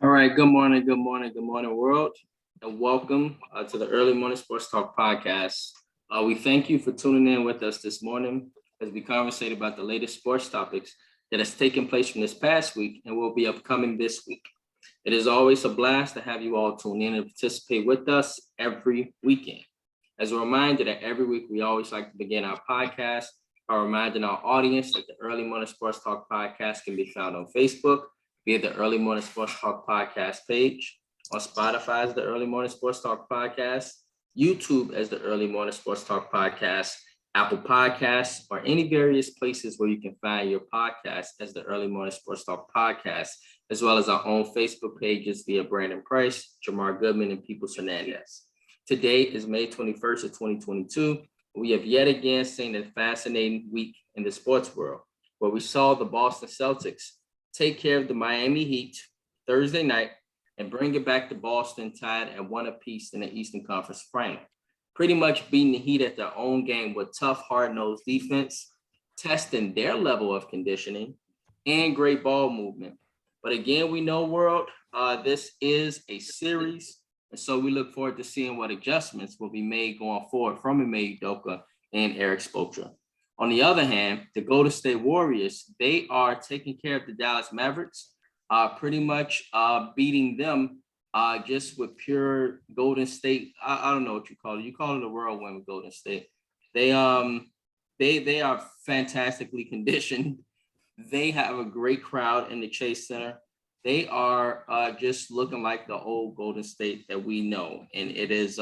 All right, good morning, world, and welcome to the Early Morning Sports Talk podcast. We thank you for tuning in with us this morning as we conversate about the latest sports topics that has taken place from this past week and will be upcoming this week. It is always a blast to have you all tune in and participate with us every weekend. As a reminder that every week we always like to begin our podcast by reminding our audience that the Early Morning Sports Talk podcast can be found on Facebook via the Early Morning Sports Talk podcast page, on Spotify as the Early Morning Sports Talk podcast, YouTube as the Early Morning Sports Talk podcast, Apple Podcasts, or any various places where you can find your podcast as the Early Morning Sports Talk podcast, as well as our own Facebook pages via Brandon Price, Jamar Goodman, and Peoples Hernandez. Today is May 21st of 2022. We have yet again seen a fascinating week in the sports world, where we saw the Boston Celtics take care of the Miami Heat Thursday night and bring it back to Boston tied at one apiece in the Eastern Conference Final. Pretty much beating the Heat at their own game with tough, hard-nosed defense, testing their level of conditioning and great ball movement. But again, we know, world, this is a series. And so we look forward to seeing what adjustments will be made going forward from Ime Udoka and Eric Spoelstra. On the other hand, the Golden State Warriors, they are taking care of the Dallas Mavericks, pretty much beating them just with pure Golden State. I don't know what you call it. You call it a whirlwind with Golden State. They are fantastically conditioned. They have a great crowd in the Chase Center. They are just looking like the old Golden State that we know, and it is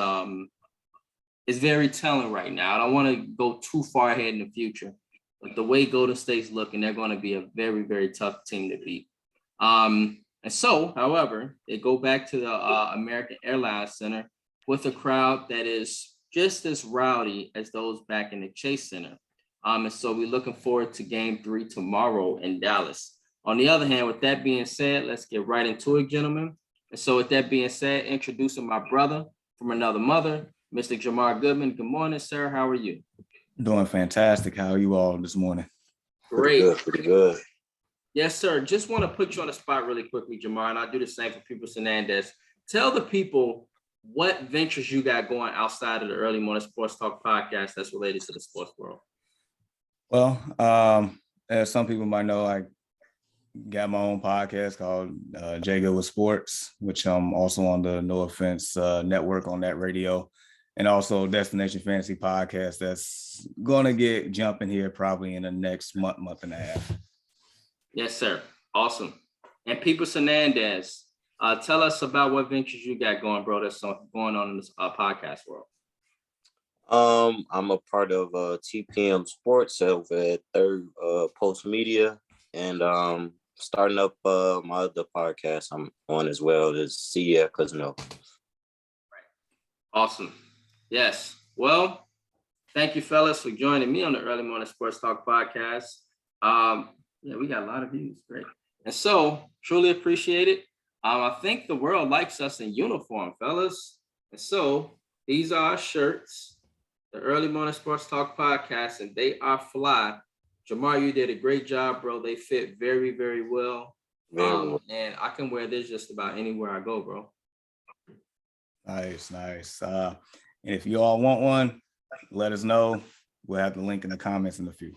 it's very telling right now. I don't want to go too far ahead in the future, but the way Golden State's looking, they're going to be a very, very tough team to beat. And so, however, they go back to the American Airlines Center with a crowd that is just as rowdy as those back in the Chase Center. And so we're looking forward to Game 3 tomorrow in Dallas. On the other hand, with that being said, let's get right into it, gentlemen. And so with that being said, introducing my brother from another mother, Mr. Jamar Goodman. Good morning, sir. How are you? Doing fantastic. How are you all this morning? Great. Pretty good. Yes, sir. Just want to put you on the spot really quickly, Jamar, and I'll do the same for Peoples Hernandez. Tell the people what ventures you got going outside of the Early Morning Sports Talk podcast that's related to the sports world. Well, as some people might know, I got my own podcast called Jay Good with Sports, which I'm also on the No Offense network on that radio, and also Destination Fantasy podcast that's going to get jumping here probably in the next month and a half. Yes, sir. Awesome. And Peoples Hernandez, tell us about what ventures you got going, bro, that's going on in this podcast world. I'm a part of TPM Sports over at Third Post Media, and starting up my other podcast I'm on as well is CF Cousinel. Awesome. Yes. Well, thank you, fellas, for joining me on the Early Morning Sports Talk podcast. Yeah, we got a lot of views. Great. And so, truly appreciate it. I think the world likes us in uniform, fellas. And so, these are our shirts, the Early Morning Sports Talk podcast, and they are fly. Jamar, you did a great job, bro. They fit very, very well. And I can wear this just about anywhere I go, bro. Nice. And if you all want one, let us know. We'll have the link in the comments in a few.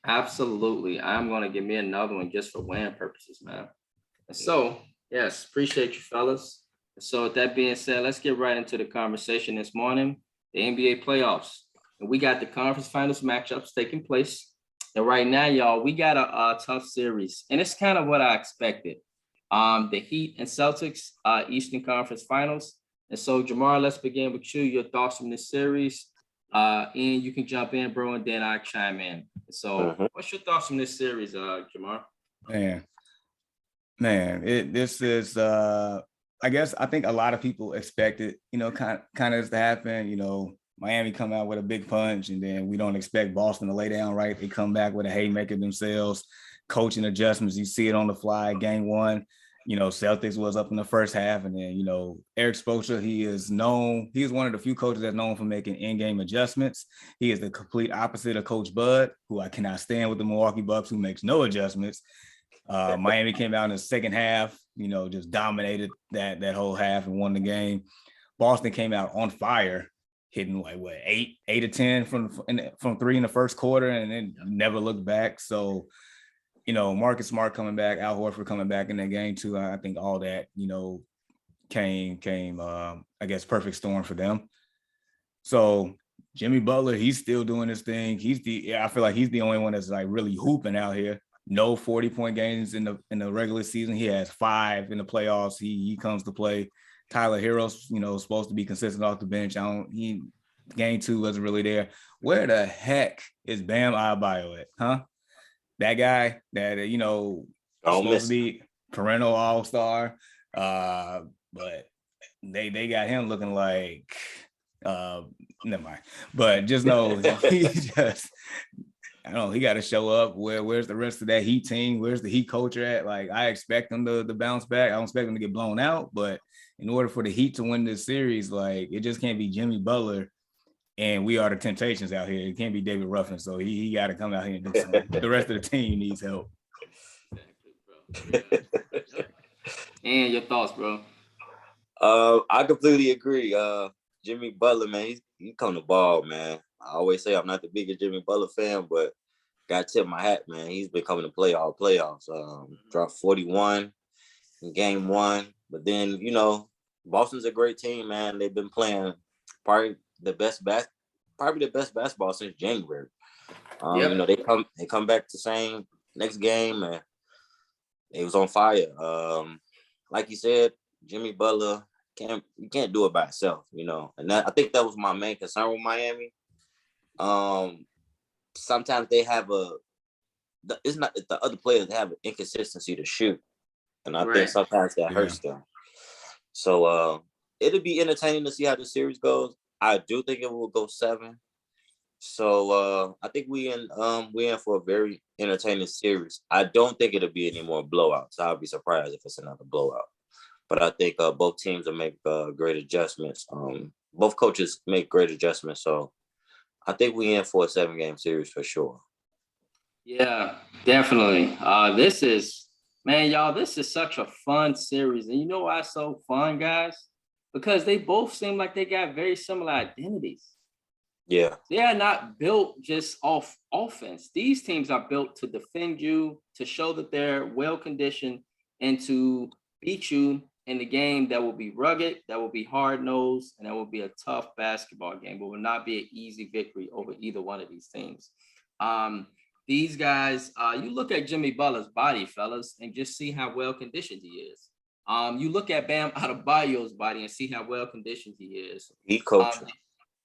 Absolutely. I'm going to give me another one just for wearing purposes, man. And so, yes, appreciate you, fellas. And so with that being said, let's get right into the conversation this morning, the NBA playoffs. And we got the conference finals matchups taking place. And right now, y'all, we got a tough series. And it's kind of what I expected. The Heat and Celtics, Eastern Conference Finals. And so, Jamar, let's begin with you. Your thoughts from this series. And you can jump in, bro, and then I chime in. So, what's your thoughts from this series, Jamar? This is I think a lot of people expected, kind of this to happen. Miami come out with a big punch, and then we don't expect Boston to lay down right. They come back with a haymaker themselves, coaching adjustments. You see it on the fly. Game 1, Celtics was up in the first half, and then, Eric Spoelstra, he's one of the few coaches that's known for making in-game adjustments. He is the complete opposite of Coach Bud, who I cannot stand with the Milwaukee Bucks, who makes no adjustments. Miami came out in the second half, just dominated that whole half and won the game. Boston came out on fire, hitting like what 8 or 10 from three in the first quarter, and then never looked back. So, Marcus Smart coming back, Al Horford coming back in that game too. I think all that came I guess perfect storm for them. So Jimmy Butler, he's still doing his thing. I feel like he's the only one that's like really hooping out here. No 40-point games in the regular season. He has 5 in the playoffs. He comes to play. Tyler Hero's, supposed to be consistent off the bench. Game 2 wasn't really there. Where the heck is Bam Adebayo at? Huh? That guy that supposed to be perennial all-star. But they got him looking like never mind. But just know he got to show up. Where's the rest of that Heat team? Where's the Heat culture at? Like, I expect them to bounce back. I don't expect them to get blown out, but in order for the Heat to win this series, like, it just can't be Jimmy Butler and we are the Temptations out here. It can't be David Ruffin. So he got to come out here and do something. The rest of the team needs help. And your thoughts, bro? I completely agree. Jimmy Butler, man, he come to ball, man. I always say I'm not the biggest Jimmy Butler fan, but got to tip my hat, man. He's been coming to play all playoffs. Dropped 41 in game 1. But then, Boston's a great team, man. They've been playing probably the best basketball since January. They come back the same next game, and it was on fire. Like you said, Jimmy Butler you can't do it by himself, and I think that was my main concern with Miami. Sometimes they have it's not the other players have an inconsistency to shoot, and I think sometimes that hurts them. So it'll be entertaining to see how the series goes. I do think it will go 7. So I think we in for a very entertaining series. I don't think it'll be any more blowouts. I'll be surprised if it's another blowout. But I think both teams will make great adjustments. Both coaches make great adjustments. So I think we in for a 7-game series for sure. Yeah, definitely. This is such a fun series. And you know why it's so fun, guys? Because they both seem like they got very similar identities. Yeah. They are not built just off offense. These teams are built to defend you, to show that they're well-conditioned, and to beat you in the game that will be rugged, that will be hard-nosed, and that will be a tough basketball game, but will not be an easy victory over either one of these teams. These guys, you look at Jimmy Butler's body, fellas, and just see how well-conditioned he is. You look at Bam Adebayo's body and see how well-conditioned he is. Heat culture.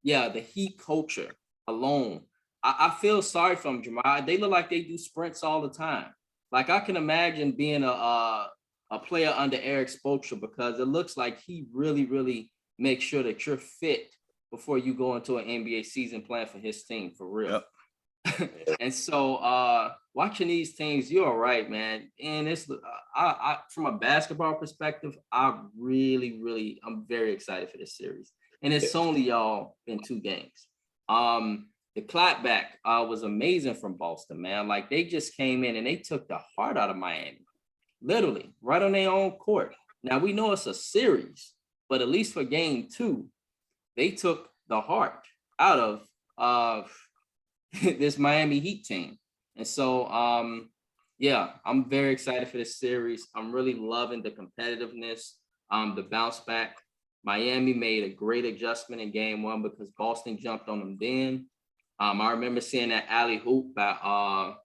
The Heat culture alone. I feel sorry for him, Jamal. They look like they do sprints all the time. Like, I can imagine being a player under Eric Spoelstra, because it looks like he really, really makes sure that you're fit before you go into an NBA season plan for his team, for real. Yep. And so watching these teams, you're all right, man. And it's I from a basketball perspective, I'm very excited for this series. And it's only y'all been 2 games. The clapback was amazing from Boston, man. Like, they just came in and they took the heart out of Miami, literally right on their own court. Now, we know it's a series, but at least for game 2, they took the heart out of this Miami Heat team. And so, I'm very excited for this series. I'm really loving the competitiveness, the bounce back. Miami made a great adjustment in game 1 because Boston jumped on them then. I remember seeing that alley hoop by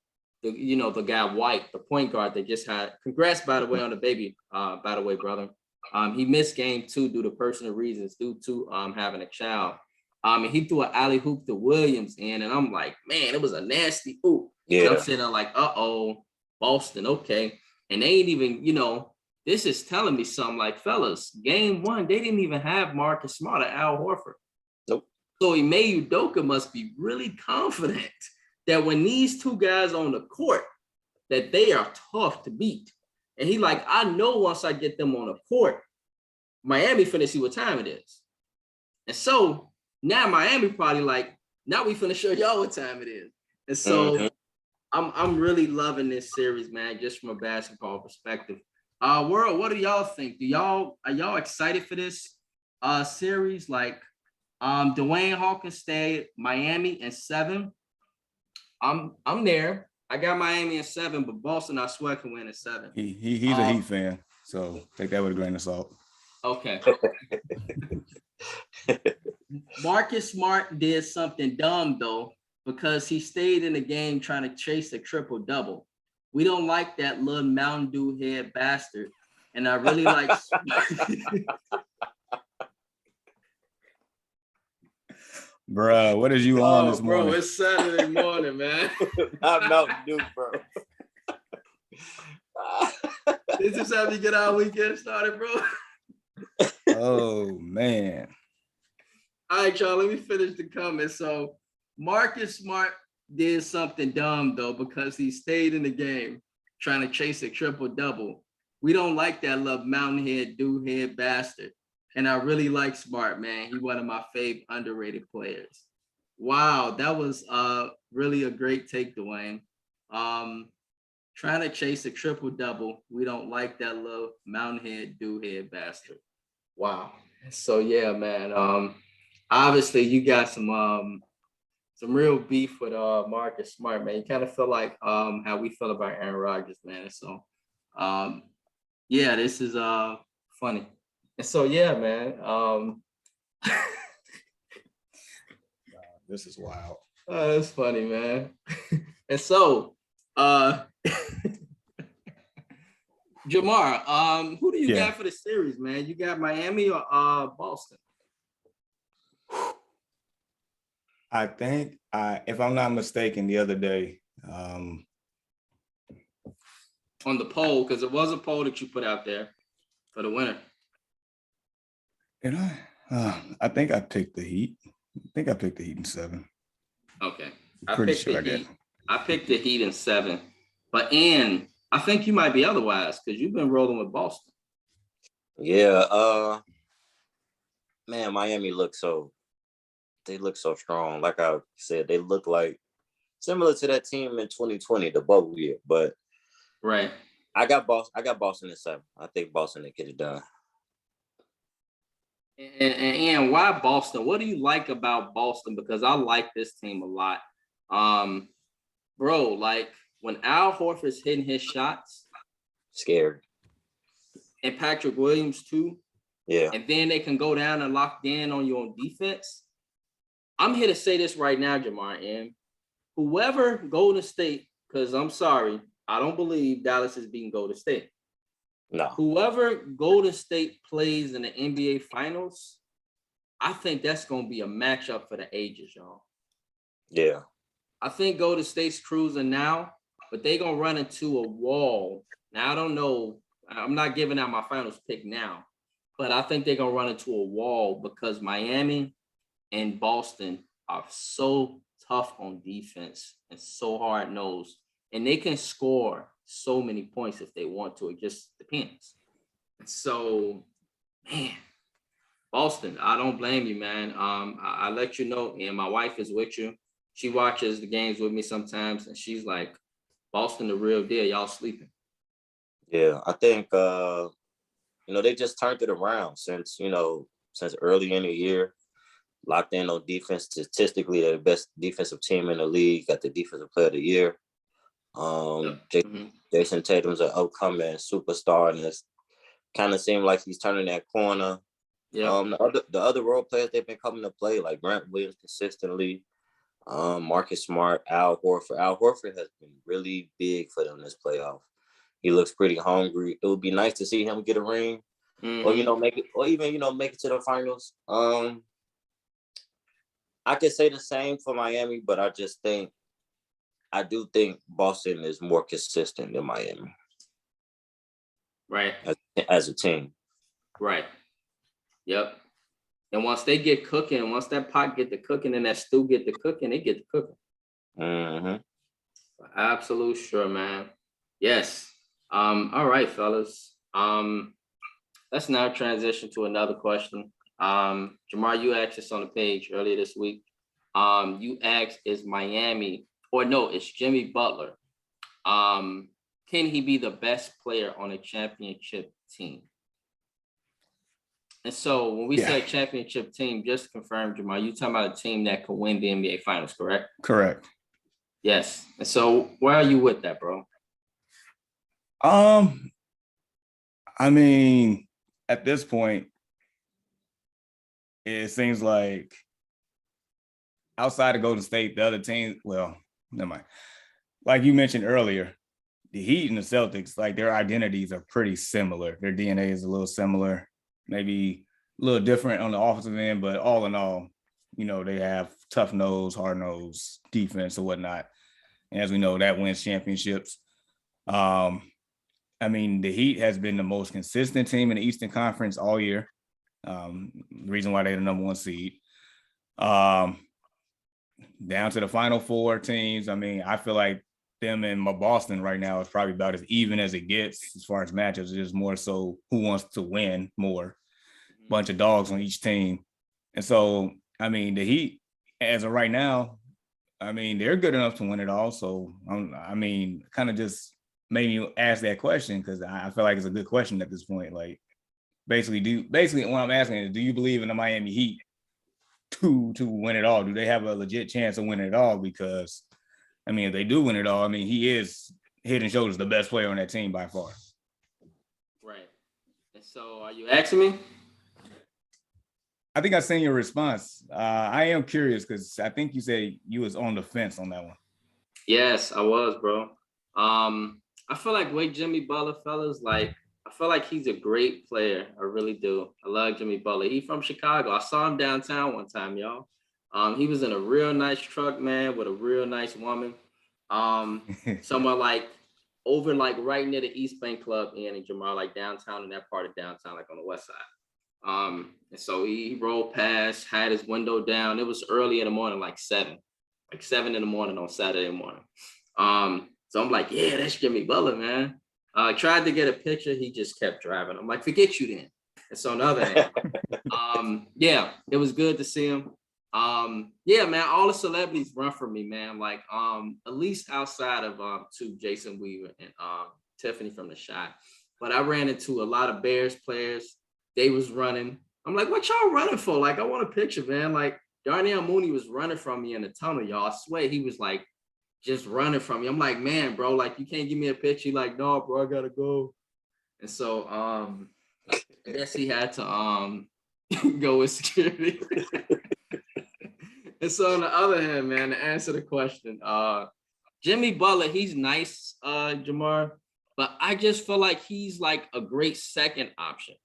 the guy White, the point guard that just had. Congrats, by the way, on the baby. By the way, brother. He missed game 2 due to personal reasons, due to having a child. And he threw an alley hoop to Williams in, and I'm like, man, it was a nasty hoop. Yeah. And I'm sitting there like, Boston, okay. And they ain't even, this is telling me something, like, fellas, game 1, they didn't even have Marcus Smart or Al Horford. Nope. So Ime Udoka must be really confident that when these 2 guys on the court, that they are tough to beat. And he like, I know once I get them on the court, Miami finna see what time it is. And so now Miami probably like, now we finna show y'all what time it is. And so I'm really loving this series, man, just from a basketball perspective. World, what do y'all think? Are y'all excited for this series? Like, Dwayne Hawkins stayed Miami in 7. I'm there. I got Miami in 7, but Boston, I swear, can win in 7. He's a Heat fan, so take that with a grain of salt. Okay. Marcus Smart did something dumb though, because he stayed in the game trying to chase a triple-double. We don't like that little Mountain Dew head bastard. And I really like Bruh, what is you on this morning? Bro, it's Saturday morning, man. Not Mountain Dew, bro. This is how we get our weekend started, bro. Oh man. All right, y'all, let me finish the comment. So Marcus Smart did something dumb though, because he stayed in the game trying to chase a triple-double. We don't like that little mountain head, dew head bastard. And I really like Smart, man. He's one of my favorite underrated players. Wow, that was really a great take, Dwayne. Trying to chase a triple-double. We don't like that little mountain head, dew head bastard. Wow. So yeah, man. Obviously you got some real beef with Marcus Smart, man. You kind of feel like how we feel about Aaron Rodgers, man. So yeah, this is funny. And so yeah, man. This is wild. That's funny, man. And so Jamar, who do you got for the series, man? You got Miami or Boston? I think if I'm not mistaken, the other day, on the poll, because it was a poll that you put out there for the winner. did I think I picked the Heat. I think I picked the Heat in 7. Okay. I picked the Heat. I picked the Heat in 7. But Ann, I think you might be otherwise because you've been rolling with Boston. Yeah, man, Miami look so strong. Like I said, they look like similar to that team in 2020, the bubble year. But right. I got Boston in 7. I think Boston will get it done. And why Boston? What do you like about Boston? Because I like this team a lot. Bro, like when Al Horford's hitting his shots, scared. And Patrick Williams too. Yeah. And then they can go down and lock in on you on defense. I'm here to say this right now, Jamar, and whoever Golden State, because I'm sorry, I don't believe Dallas is beating Golden State. No. Whoever Golden State plays in the NBA Finals, I think that's going to be a matchup for the ages, y'all. Yeah. I think Golden State's cruising now, but they're going to run into a wall. Now, I don't know. I'm not giving out my finals pick now, but I think they're going to run into a wall because Miami and Boston are so tough on defense and so hard-nosed, and they can score so many points if they want to. It just depends. So, man, Boston, I don't blame you, man. I let you know, and my wife is with you. She watches the games with me sometimes, and she's like, Boston, the real deal. Y'all sleeping. Yeah, I think, they just turned it around since early in the year. Locked in on defense. Statistically, they're the best defensive team in the league. Got the defensive player of the year. Jason Tatum's an upcoming superstar, and it's kind of seemed like he's turning that corner. Yeah. The other role players they've been coming to play, like Grant Williams consistently, Marcus Smart, Al Horford. Al Horford has been really big for them this playoff. He looks pretty hungry. It would be nice to see him get a ring, or make it, or even make it to the finals. I could say the same for Miami, but I do think Boston is more consistent than Miami. Right. As a team. Right. Yep. And once they get cooking, once that pot get to cooking and that stew get to cooking, they get to cooking. Mm-hmm. Absolute sure, man. Yes. All right, fellas. Let's now transition to another question. Jamar, you asked this on the page earlier this week. You asked, is Miami, or no, it's Jimmy Butler. Can can he be the best player on a championship team? And so when we say championship team, just to confirm, Jamal, you talking about a team that could win the NBA Finals, correct? Correct. Yes. And so where are you with that, bro? I mean, at this point, it seems like outside of Golden State, the other team, well, never mind. Like you mentioned earlier, the Heat and the Celtics, like their identities are pretty similar. Their DNA is a little similar, maybe a little different on the offensive end, but all in all, you know, they have tough nose, hard nose defense or whatnot. And as we know, that wins championships. I mean, the Heat has been the most consistent team in the Eastern Conference all year. The reason why they're the number one seed. Down to the Final Four teams. I mean, I feel like them and Boston right now is probably about as even as it gets as far as matchups. It is more so who wants to win more. Bunch of dogs on each team. And so, I mean, the Heat, as of right now, I mean, they're good enough to win it all. So, I mean, kind of just made me ask that question because I feel like it's a good question at this point. Like, basically what I'm asking is, do you believe in the Miami Heat to win it all? Do they have a legit chance of winning it all? Because, I mean, if they do win it all, I mean, he is head and shoulders the best player on that team by far. Right. And so are you asking me? I think I seen your response. I am curious because I think you said you was on the fence on that one. Yes, I was, bro. I feel like with Jimmy Butler, fellas, like I feel like he's a great player. I really do. I love Jimmy Butler. He from Chicago. I saw him downtown one time, y'all. He was in a real nice truck, man, with a real nice woman. Somewhere like over like right near the East Bank Club in Jamal, like downtown in that part of downtown, like on the west side. And so he rolled past, had his window down. It was early in the morning, like 7 in the morning on Saturday morning. So I'm like, yeah, that's Jimmy Butler, man. I tried to get a picture. He just kept driving. I'm like, forget you then. And so on the other hand, yeah, it was good to see him. Yeah, man, all the celebrities run for me, man. Like, at least outside of Jason Weaver and Tiffany from The Shot. But I ran into a lot of Bears players. They was running. I'm like, what y'all running for? Like, I want a picture, man. Like, Darnell Mooney was running from me in the tunnel, y'all. I swear he was like just running from me. I'm like, man, bro, like you can't give me a picture. He's like, no, bro, I gotta go. And so I guess he had to go with security. And so on the other hand, man, to answer the question, Jimmy Butler, he's nice, Jamar, but I just feel like he's like a great second option.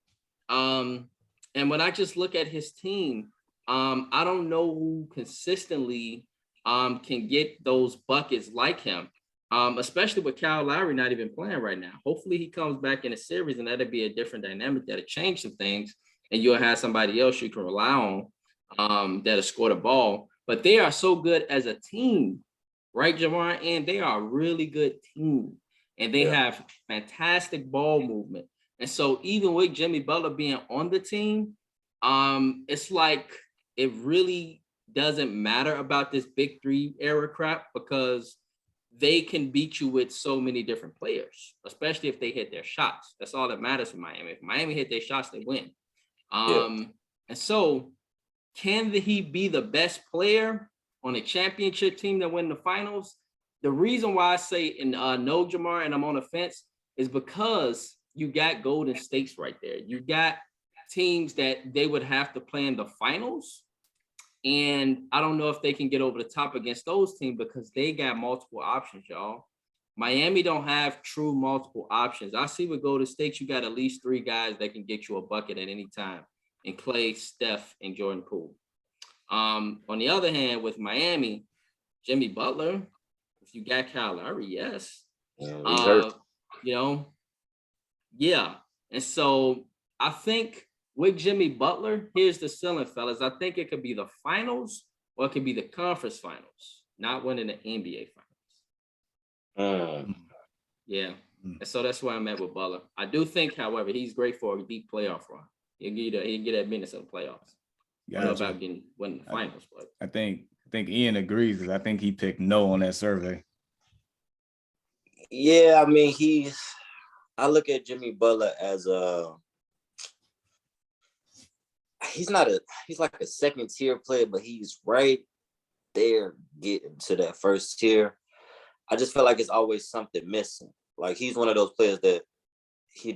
And when I just look at his team, I don't know who consistently can get those buckets like him, especially with Kyle Lowry not even playing right now. Hopefully he comes back in a series and that'll be a different dynamic that'll change some things and you'll have somebody else you can rely on that'll score the ball. But they are so good as a team, right, Jamar? And they are a really good team. And they have fantastic ball movement. And so even with Jimmy Butler being on the team, it's like it really doesn't matter about this big three era crap because they can beat you with so many different players, especially if they hit their shots. That's all that matters for Miami. If Miami hit their shots, they win. And so can he be the best player on a championship team that win the finals? The reason why I say no, Jamar, and I'm on the fence is because you got Golden States right there. You got teams that they would have to play in the finals. And I don't know if they can get over the top against those teams because they got multiple options, y'all. Miami don't have true multiple options. I see with Golden State, you got at least 3 guys that can get you a bucket at any time, and Clay, Steph, and Jordan Poole. On the other hand, with Miami, Jimmy Butler, if you got Kyle Lowry, yes. You know, yeah. And so I think with Jimmy Butler, here's the ceiling, fellas. I think it could be the finals or it could be the conference finals, not winning the NBA finals. Yeah. And so that's where I'm at with Butler. I do think, however, he's great for a deep playoff run. He'll get that business in the playoffs. I don't know about winning the finals, but I think Ian agrees because I think he picked no on that survey. Yeah, I mean, I look at Jimmy Butler as he's like a second tier player, but he's right there getting to that first tier. I just feel like it's always something missing. Like he's one of those players that he's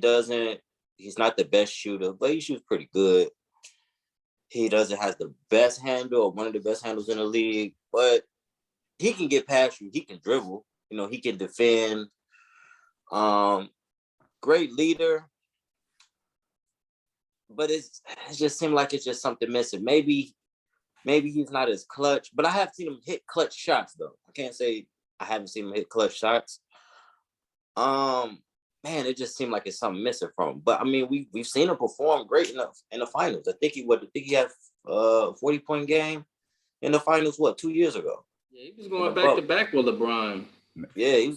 not the best shooter, but he shoots pretty good. He doesn't have the best handle or one of the best handles in the league, but he can get past you. He can dribble. He can defend. Great leader, but it just seemed like it's just something missing. Maybe he's not as clutch, but I have seen him hit clutch shots though. I can't say I haven't seen him hit clutch shots. Man, it just seemed like it's something missing from him. But I mean, we've seen him perform great enough in the finals. I think he had 40-point game in the finals. 2 years ago? Yeah, he was going back to back with LeBron. Yeah, he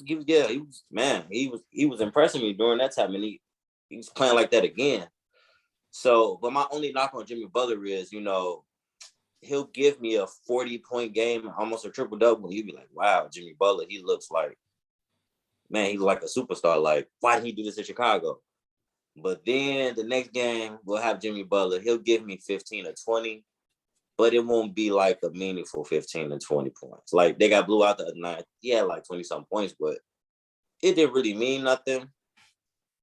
was impressing me during that time, and he was playing like that again. So, but my only knock on Jimmy Butler is, he'll give me a 40-point game, almost a triple double. You'd be like, wow, Jimmy Butler, he looks like he's like a superstar. Like, why didn't he do this in Chicago? But then the next game, we'll have Jimmy Butler. He'll give me 15 or 20, but it won't be like a meaningful 15 or 20 points. Like, they got blew out the other night. He had like 20-something points, but it didn't really mean nothing.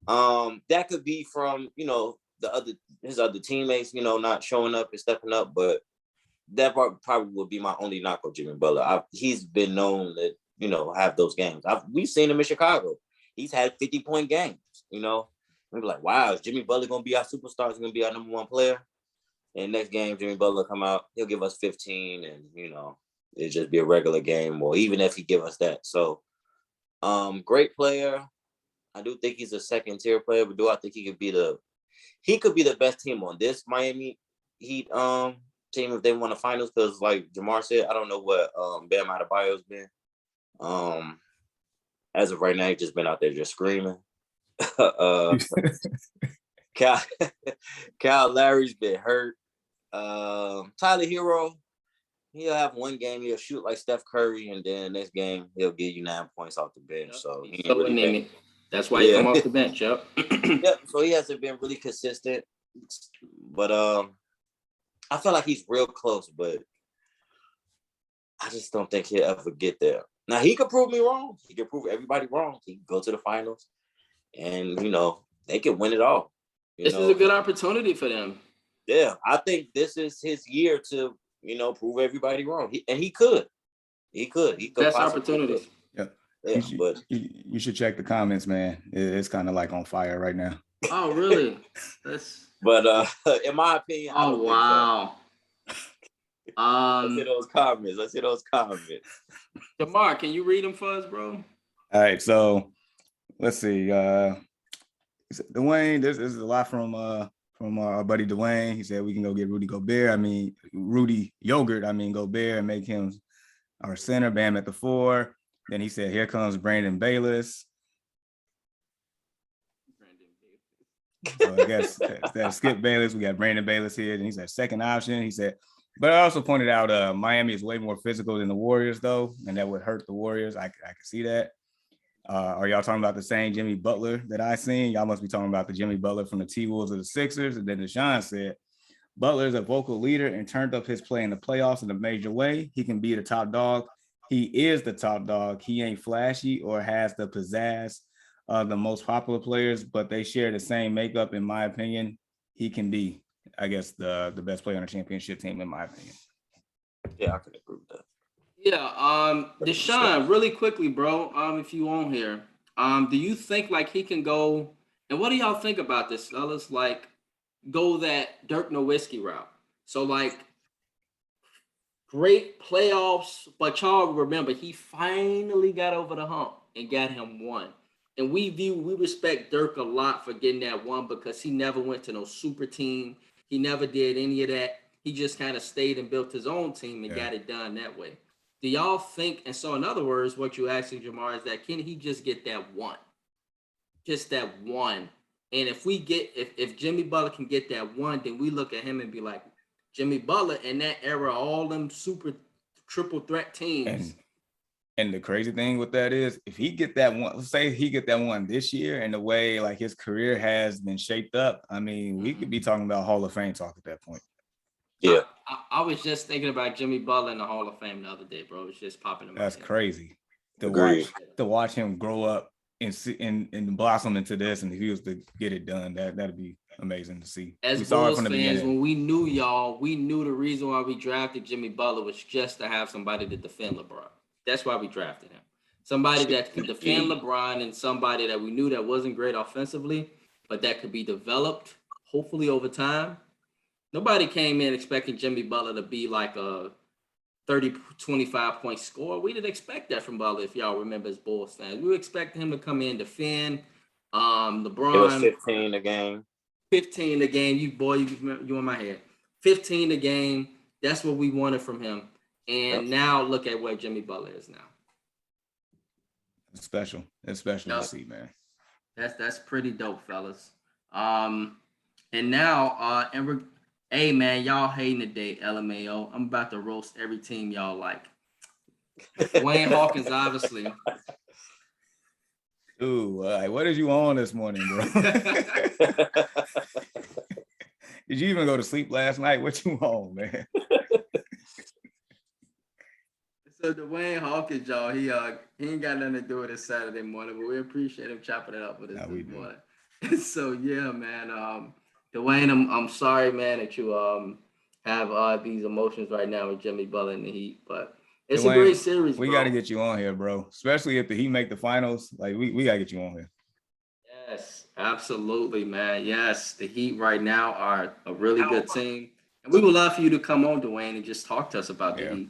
That could be from, his other teammates, not showing up and stepping up, but that probably would be my only knock on Jimmy Butler. He's been known to, have those games. We've seen him in Chicago. He's had 50-point games, We'd be like, wow, is Jimmy Butler going to be our superstar? He's going to be our number one player? And next game, Jimmy Butler come out, he'll give us 15 and, it'll just be a regular game, or even if he give us that. So, great player. I do think he's a second tier player, but do I think he could be the best team on this Miami Heat team if they won the finals? Because like Jamar said, I don't know what Bam Adebayo's been. As of right now, he's just been out there just screaming. Kyle Lowry's been hurt. Tyler Hero, he'll have one game, he'll shoot like Steph Curry, and then next game he'll give you 9 points off the bench. So he ain't really that's why he come off the bench. Yep. Yep. So he hasn't been really consistent, but I feel like he's real close, but I just don't think he'll ever get there. Now he could prove me wrong. He could prove everybody wrong. He can go to the finals, and they can win it all. This is a good opportunity for them. Yeah, I think this is his year to prove everybody wrong. He could. Best opportunities. Yeah, you should check the comments, man. It's kind of like on fire right now. Oh, really? But in my opinion, oh wow. I see those comments. Jamar, can you read them for us, bro? All right, so let's see. Dwayne, this is a lot from our buddy Dwayne. He said we can go get Rudy Gobert. Rudy Yogurt. Gobert, and make him our center. Bam at the 4. Then he said, here comes Brandon Bayless. So I guess that Skip Bayless. We got Brandon Bayless here. And he said, second option. He said, but I also pointed out Miami is way more physical than the Warriors, though, and that would hurt the Warriors. I can see that. Are y'all talking about the same Jimmy Butler that I seen? Y'all must be talking about the Jimmy Butler from the T-Wolves of the Sixers. And then Deshaun said, Butler is a vocal leader and turned up his play in the playoffs in a major way. He can be the top dog. He is the top dog. He ain't flashy or has the pizzazz of the most popular players, but they share the same makeup. In my opinion, he can be, I guess, the best player on a championship team, in my opinion. Yeah, I can agree with that. Yeah, Deshaun, really quickly, bro, if you on here, do you think like he can go, and what do y'all think about this, fellas, like go that Dirk Nowitzki route? So like great playoffs, but y'all remember he finally got over the hump and got him one. And we respect Dirk a lot for getting that one because he never went to no super team. He never did any of that. He just kind of stayed and built his own team and got it done that way. Do y'all think, and so in other words, what you're asking, Jamar, is that can he just get that one? Just that one. And if Jimmy Butler can get that one, then we look at him and be like, Jimmy Butler in that era, all them super triple threat teams. And the crazy thing with that is, if he get that one, let's say he get that one this year, and the way like his career has been shaped up, I mean, we could be talking about Hall of Fame talk at that point. Yeah. I was just thinking about Jimmy Butler in the Hall of Fame the other day, bro. It's just popping in my That's head. crazy Agreed. to watch him grow up and see and blossom into this, and if he was to get it done, that'd be amazing to see. As we saw it Bulls from the fans, beginning. when we knew y'all, we knew the reason why we drafted Jimmy Butler was just to have somebody to defend LeBron. That's why we drafted him. Somebody that could defend LeBron, and somebody that we knew that wasn't great offensively, but that could be developed, hopefully over time. Nobody came in expecting Jimmy Butler to be like a 30, 25 point scorer. We didn't expect that from Butler, if y'all remember as Bulls fans. We were expecting him to come in, defend. LeBron. It was 15 a game. 15 a game. You in my head. 15 a game. That's what we wanted from him. And now look at where Jimmy Butler is now. It's special. It's special to see, man. That's pretty dope, fellas. And now, hey man, y'all hating today, LMAO. I'm about to roast every team y'all like. Dwayne Hawkins, obviously. Ooh, what did you on this morning, bro? Did you even go to sleep last night? What you on, man? So Dwayne Hawkins, y'all, he ain't got nothing to do with it Saturday morning, but we appreciate him chopping it up with us this morning. So yeah, man. Dwayne, I'm sorry, man, that you have these emotions right now with Jimmy Butler in the Heat, but it's Dwayne, a great series. We got to get you on here, bro. Especially if the Heat make the finals. Like we got to get you on here. Yes, absolutely, man. Yes, the Heat right now are a really good team, and we would love for you to come on, Dwayne, and just talk to us about the Heat.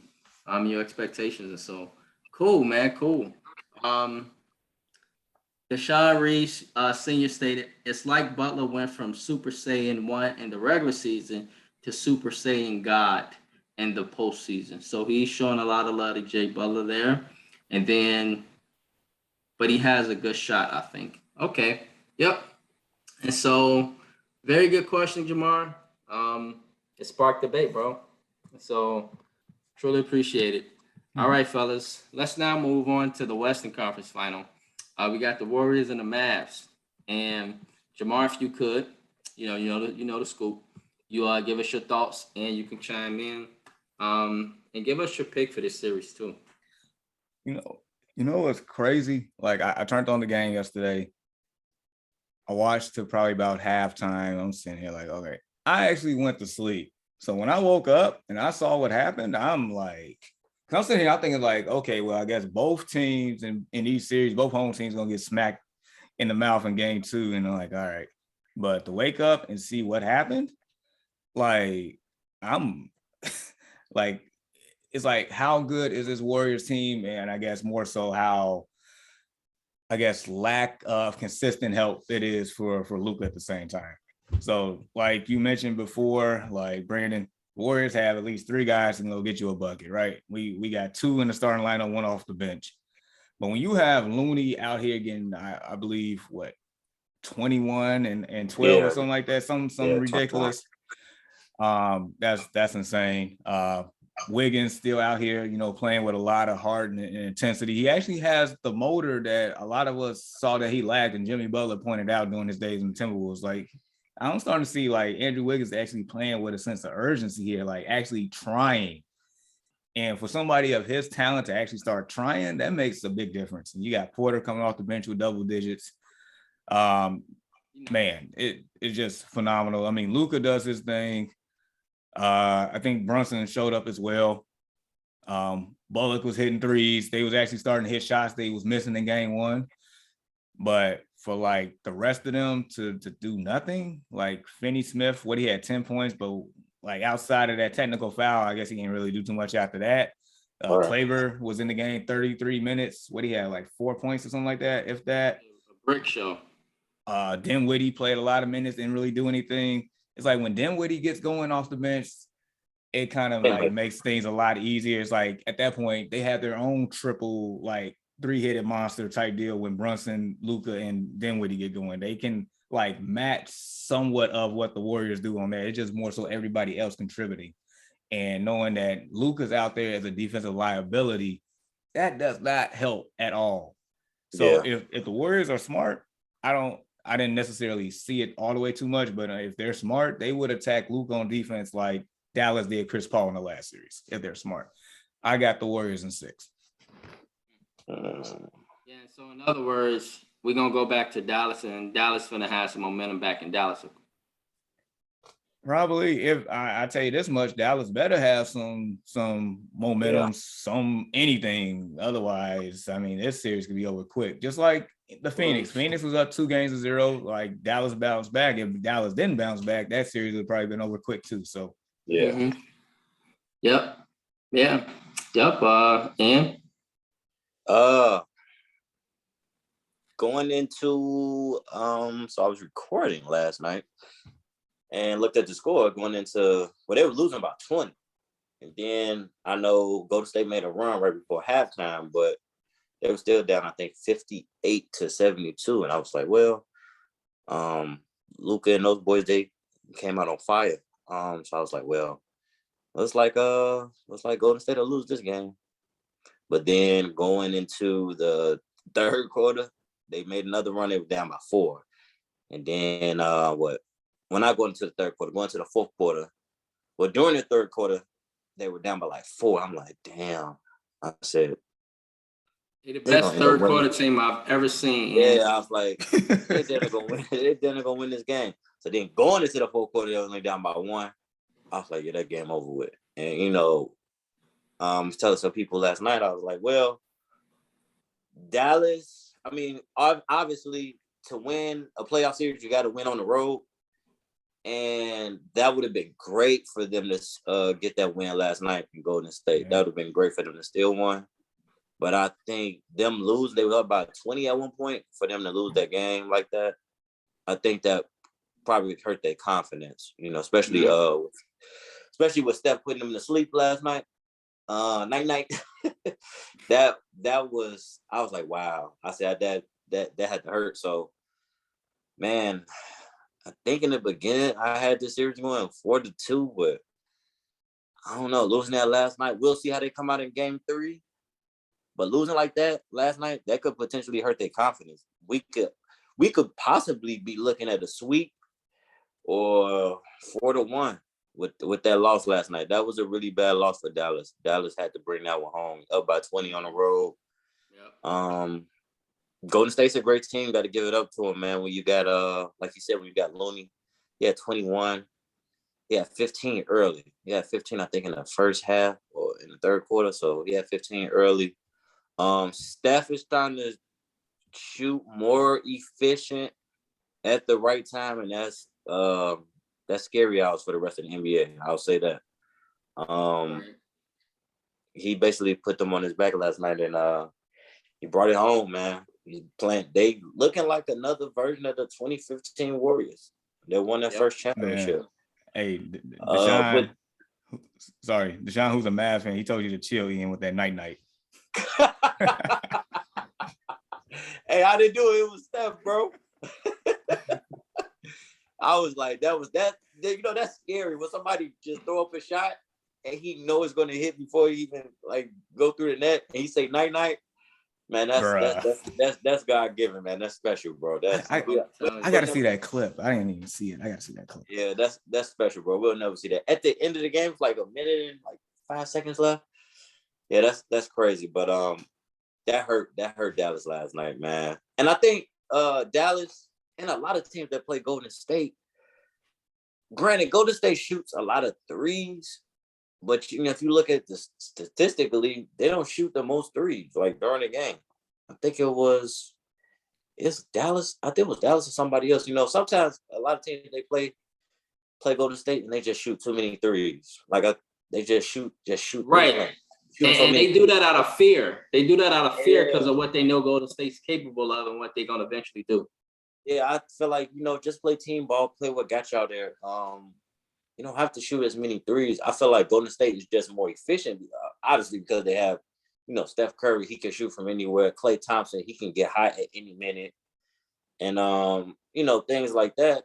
Your expectations, and so cool, man, cool. Deshaun Reese Senior stated, "It's like Butler went from Super Saiyan 1 in the regular season to Super Saiyan God in the postseason." So he's showing a lot of love to Jay Butler there, and then, but he has a good shot, I think. Okay, yep. And so, very good question, Jamar. It sparked debate, bro. So. Truly appreciate it. All right, fellas. Let's now move on to the Western Conference Final. We got the Warriors and the Mavs. And Jamar, if you could, you know the scoop. You give us your thoughts, and you can chime in, and give us your pick for this series too. You know what's crazy? Like I turned on the game yesterday. I watched to probably about halftime. I'm sitting here like, okay. I actually went to sleep. So when I woke up and I saw what happened, I'm like, I'm sitting here, I'm thinking like, okay, well, I guess both teams in each series, both home teams gonna get smacked in the mouth in game 2. And I'm like, all right. But to wake up and see what happened, like, I'm like, it's like, how good is this Warriors team? And I guess more so how, I guess, lack of consistent help it is for Luka at the same time. So, like you mentioned before, like Brandon, Warriors have at least 3 guys that can go get you a bucket, right? We got 2 in the starting lineup, 1 off the bench. But when you have Looney out here getting, I believe, 21 and 12 or something like that, something ridiculous. That's insane. Wiggins still out here, playing with a lot of heart and intensity. He actually has the motor that a lot of us saw that he lacked, and Jimmy Butler pointed out during his days in the Timberwolves. Like, I'm starting to see like Andrew Wiggins actually playing with a sense of urgency here, like actually trying. And for somebody of his talent to actually start trying, that makes a big difference. And you got Porter coming off the bench with double digits. Man, it's just phenomenal. I mean, Luka does his thing. I think Brunson showed up as well. Bullock was hitting threes. They was actually starting to hit shots they was missing in game 1. But for like the rest of them to do nothing, like Finney Smith, he had 10 points, but like outside of that technical foul, I guess he didn't really do too much after that. Claver was in the game 33 minutes. He had like 4 points or something like that, if that. A brick show. Dinwiddie played a lot of minutes, didn't really do anything. It's like when Dinwiddie gets going off the bench, it kind of like makes things a lot easier. It's like at that point they have their own triple, like 3-headed monster type deal when Brunson, Luka, and Dinwiddie get going. They can like match somewhat of what the Warriors do on that. It's just more so everybody else contributing. And knowing that Luka's out there as a defensive liability, that does not help at all. So Yeah. if the Warriors are smart, I didn't necessarily see it all the way too much, but if they're smart, they would attack Luke on defense like Dallas did Chris Paul in the last series. If they're smart, I got the Warriors in 6. Yeah. So in other words, we're gonna go back to Dallas, and Dallas gonna have some momentum back in Dallas. Probably, if I tell you this much, Dallas better have some momentum, some anything. Otherwise, I mean, this series could be over quick. Just like the Phoenix. Phoenix was up 2-0. Like Dallas bounced back. If Dallas didn't bounce back, that series would probably been over quick too. So Yeah. Mm-hmm. Yep. Yeah. Yep. And Going into so I was recording last night and looked at the score going into they were losing by 20. And then I know Golden State made a run right before halftime, but they were still down, I think, 58-72. And I was like, well, Luka and those boys, they came out on fire. So I was like, well, looks like Golden State will lose this game. But then going into the third quarter, they made another run. They were down by 4. And then when I go into the third quarter, going to the fourth quarter, well, during the third quarter, they were down by like 4. I'm like, damn. I said, they're the best third quarter team I've ever seen. Yeah, I was like, they're definitely gonna win. They're definitely gonna win this game. So then going into the fourth quarter, they were only down by 1. I was like, yeah, that game over with. And telling some people last night, I was like, well, Dallas, I mean, obviously to win a playoff series, you got to win on the road. And that would have been great for them to get that win last night in Golden State. Yeah. That would have been great for them to still win. But I think them lose, they were up by 20 at one point. For them to lose that game like that, I think that probably hurt their confidence, especially with Steph putting them to sleep last night. Night. that was, I was like, wow. I said that had to hurt. So, man, I think in the beginning I had this series going 4-2, but I don't know. Losing that last night, we'll see how they come out in game 3. But losing like that last night, that could potentially hurt their confidence. We could possibly be looking at a sweep or 4-1 with that loss last night. That was a really bad loss for Dallas. Dallas had to bring that one home, up by 20 on the road. Yep. Golden State's a great team. Got to give it up to them, man. When you got like you said, when you got Looney, he had 21. He had 15 early. He had 15, I think, in the first half or in the third quarter. So he had 15 early. Steph is starting to shoot more efficient at the right time, and that's scary hours for the rest of the NBA. I'll say that. He basically put them on his back last night, and he brought it home, man. He's playing. They looking like another version of the 2015 Warriors. They won their first championship. Man. Hey, Deshaun. Deshaun, who's a Mavs fan, he told you to chill in with that night. Hey, I didn't do it. It was Steph, bro. I was like, that's scary when somebody just throw up a shot and he know it's going to hit before he even go through the net, and he say night. Man, that's God given, man. That's special, bro. I gotta see that clip. I didn't even see it. I gotta see that clip. Yeah, that's special, bro. We'll never see that. At the end of the game, it's like a minute and 5 seconds left. Yeah, that's crazy. But that hurt Dallas last night, man. And I think Dallas and a lot of teams that play Golden State. Granted, Golden State shoots a lot of threes, but if you look at the statistically, they don't shoot the most threes during the game. I think it's Dallas. I think it was Dallas or somebody else. Sometimes a lot of teams they play Golden State and they just shoot too many threes. They just shoot. Right. And they do that out of fear. They do that out of fear because of what they know Golden State's capable of and what they're gonna eventually do. Yeah, I feel like just play team ball, play what got you out there. You don't have to shoot as many threes. I feel like Golden State is just more efficient, obviously because they have, Steph Curry. He can shoot from anywhere. Klay Thompson, he can get hot at any minute, and things like that.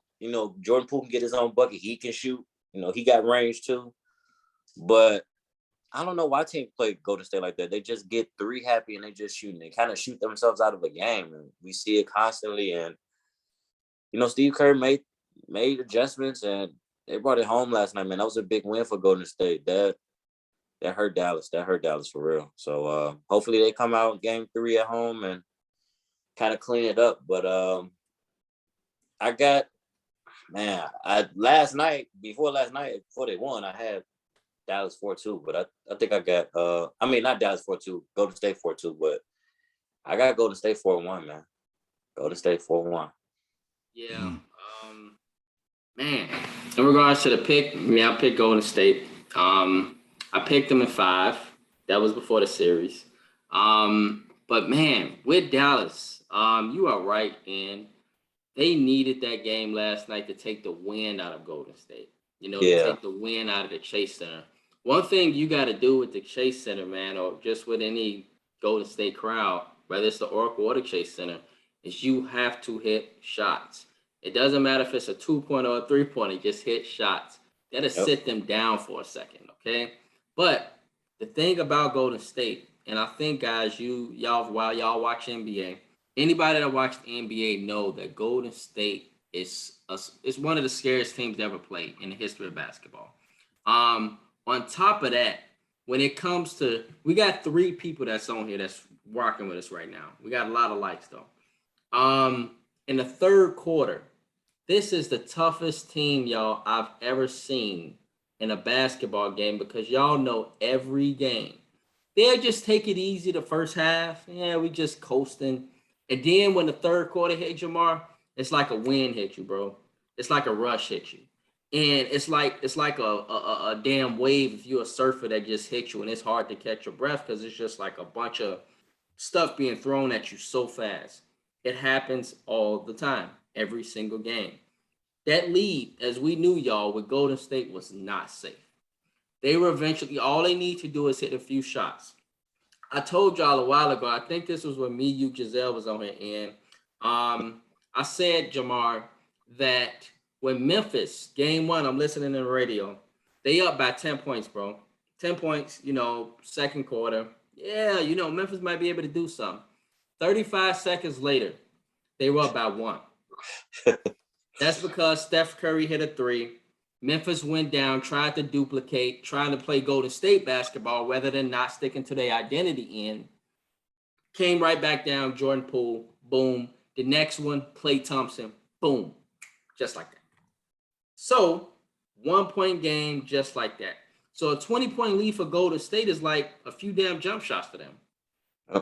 Jordan Poole can get his own bucket. He can shoot. He got range too, but I don't know why teams play Golden State like that. They just get three happy and they just shoot. And they kind of shoot themselves out of a game. And we see it constantly. And, Steve Kerr made adjustments and they brought it home last night, man. That was a big win for Golden State. That hurt Dallas. That hurt Dallas for real. So hopefully they come out game 3 at home and kind of clean it up. But last night, before they won, I had Dallas 4-2, but I think I got not Dallas 4-2, Golden State 4-2, but I got Golden State 4-1, man. Golden State 4-1. Yeah. Man, in regards to the pick, I picked Golden State. I picked them in 5. That was before the series. But man, with Dallas, you are right, and they needed that game last night to take the wind out of Golden State. To take the wind out of the Chase Center. One thing you got to do with the Chase Center, man, or just with any Golden State crowd, whether it's the Oracle or the Chase Center, is you have to hit shots. It doesn't matter if it's a 2-pointer or a 3-pointer, just hit shots. That'll sit them down for a second, okay? But the thing about Golden State, and I think, guys, while y'all watch NBA, anybody that watched the NBA know that Golden State is one of the scariest teams to ever play in the history of basketball. On top of that, when it comes to, we got 3 people that's on here that's rocking with us right now. We got a lot of likes though. In the third quarter, this is the toughest team, y'all, I've ever seen in a basketball game because y'all know every game. They'll just take it easy the first half. Yeah, we just coasting. And then when the third quarter hit, Jamar, it's like a wind hit you, bro. It's like a rush hit you. And it's like a damn wave if you're a surfer that just hits you and it's hard to catch your breath because it's just like a bunch of stuff being thrown at you so fast. It happens all the time, every single game. That lead, as we knew, y'all, with Golden State was not safe. They were eventually, all they need to do is hit a few shots. I told y'all a while ago, I think this was when me, you, Giselle was on here, and I said, Jamar, that when Memphis, game 1, I'm listening to the radio, they up by 10 points, bro. 10 points, second quarter. Yeah, Memphis might be able to do something. 35 seconds later, they were up by 1. That's because Steph Curry hit a 3. Memphis went down, tried to duplicate, trying to play Golden State basketball rather than not sticking to their identity in. Came right back down, Jordan Poole, boom. The next one, Klay Thompson, boom. Just like that. So, 1-point game, just like that. So, a 20-point lead for Golden State is like a few damn jump shots for them.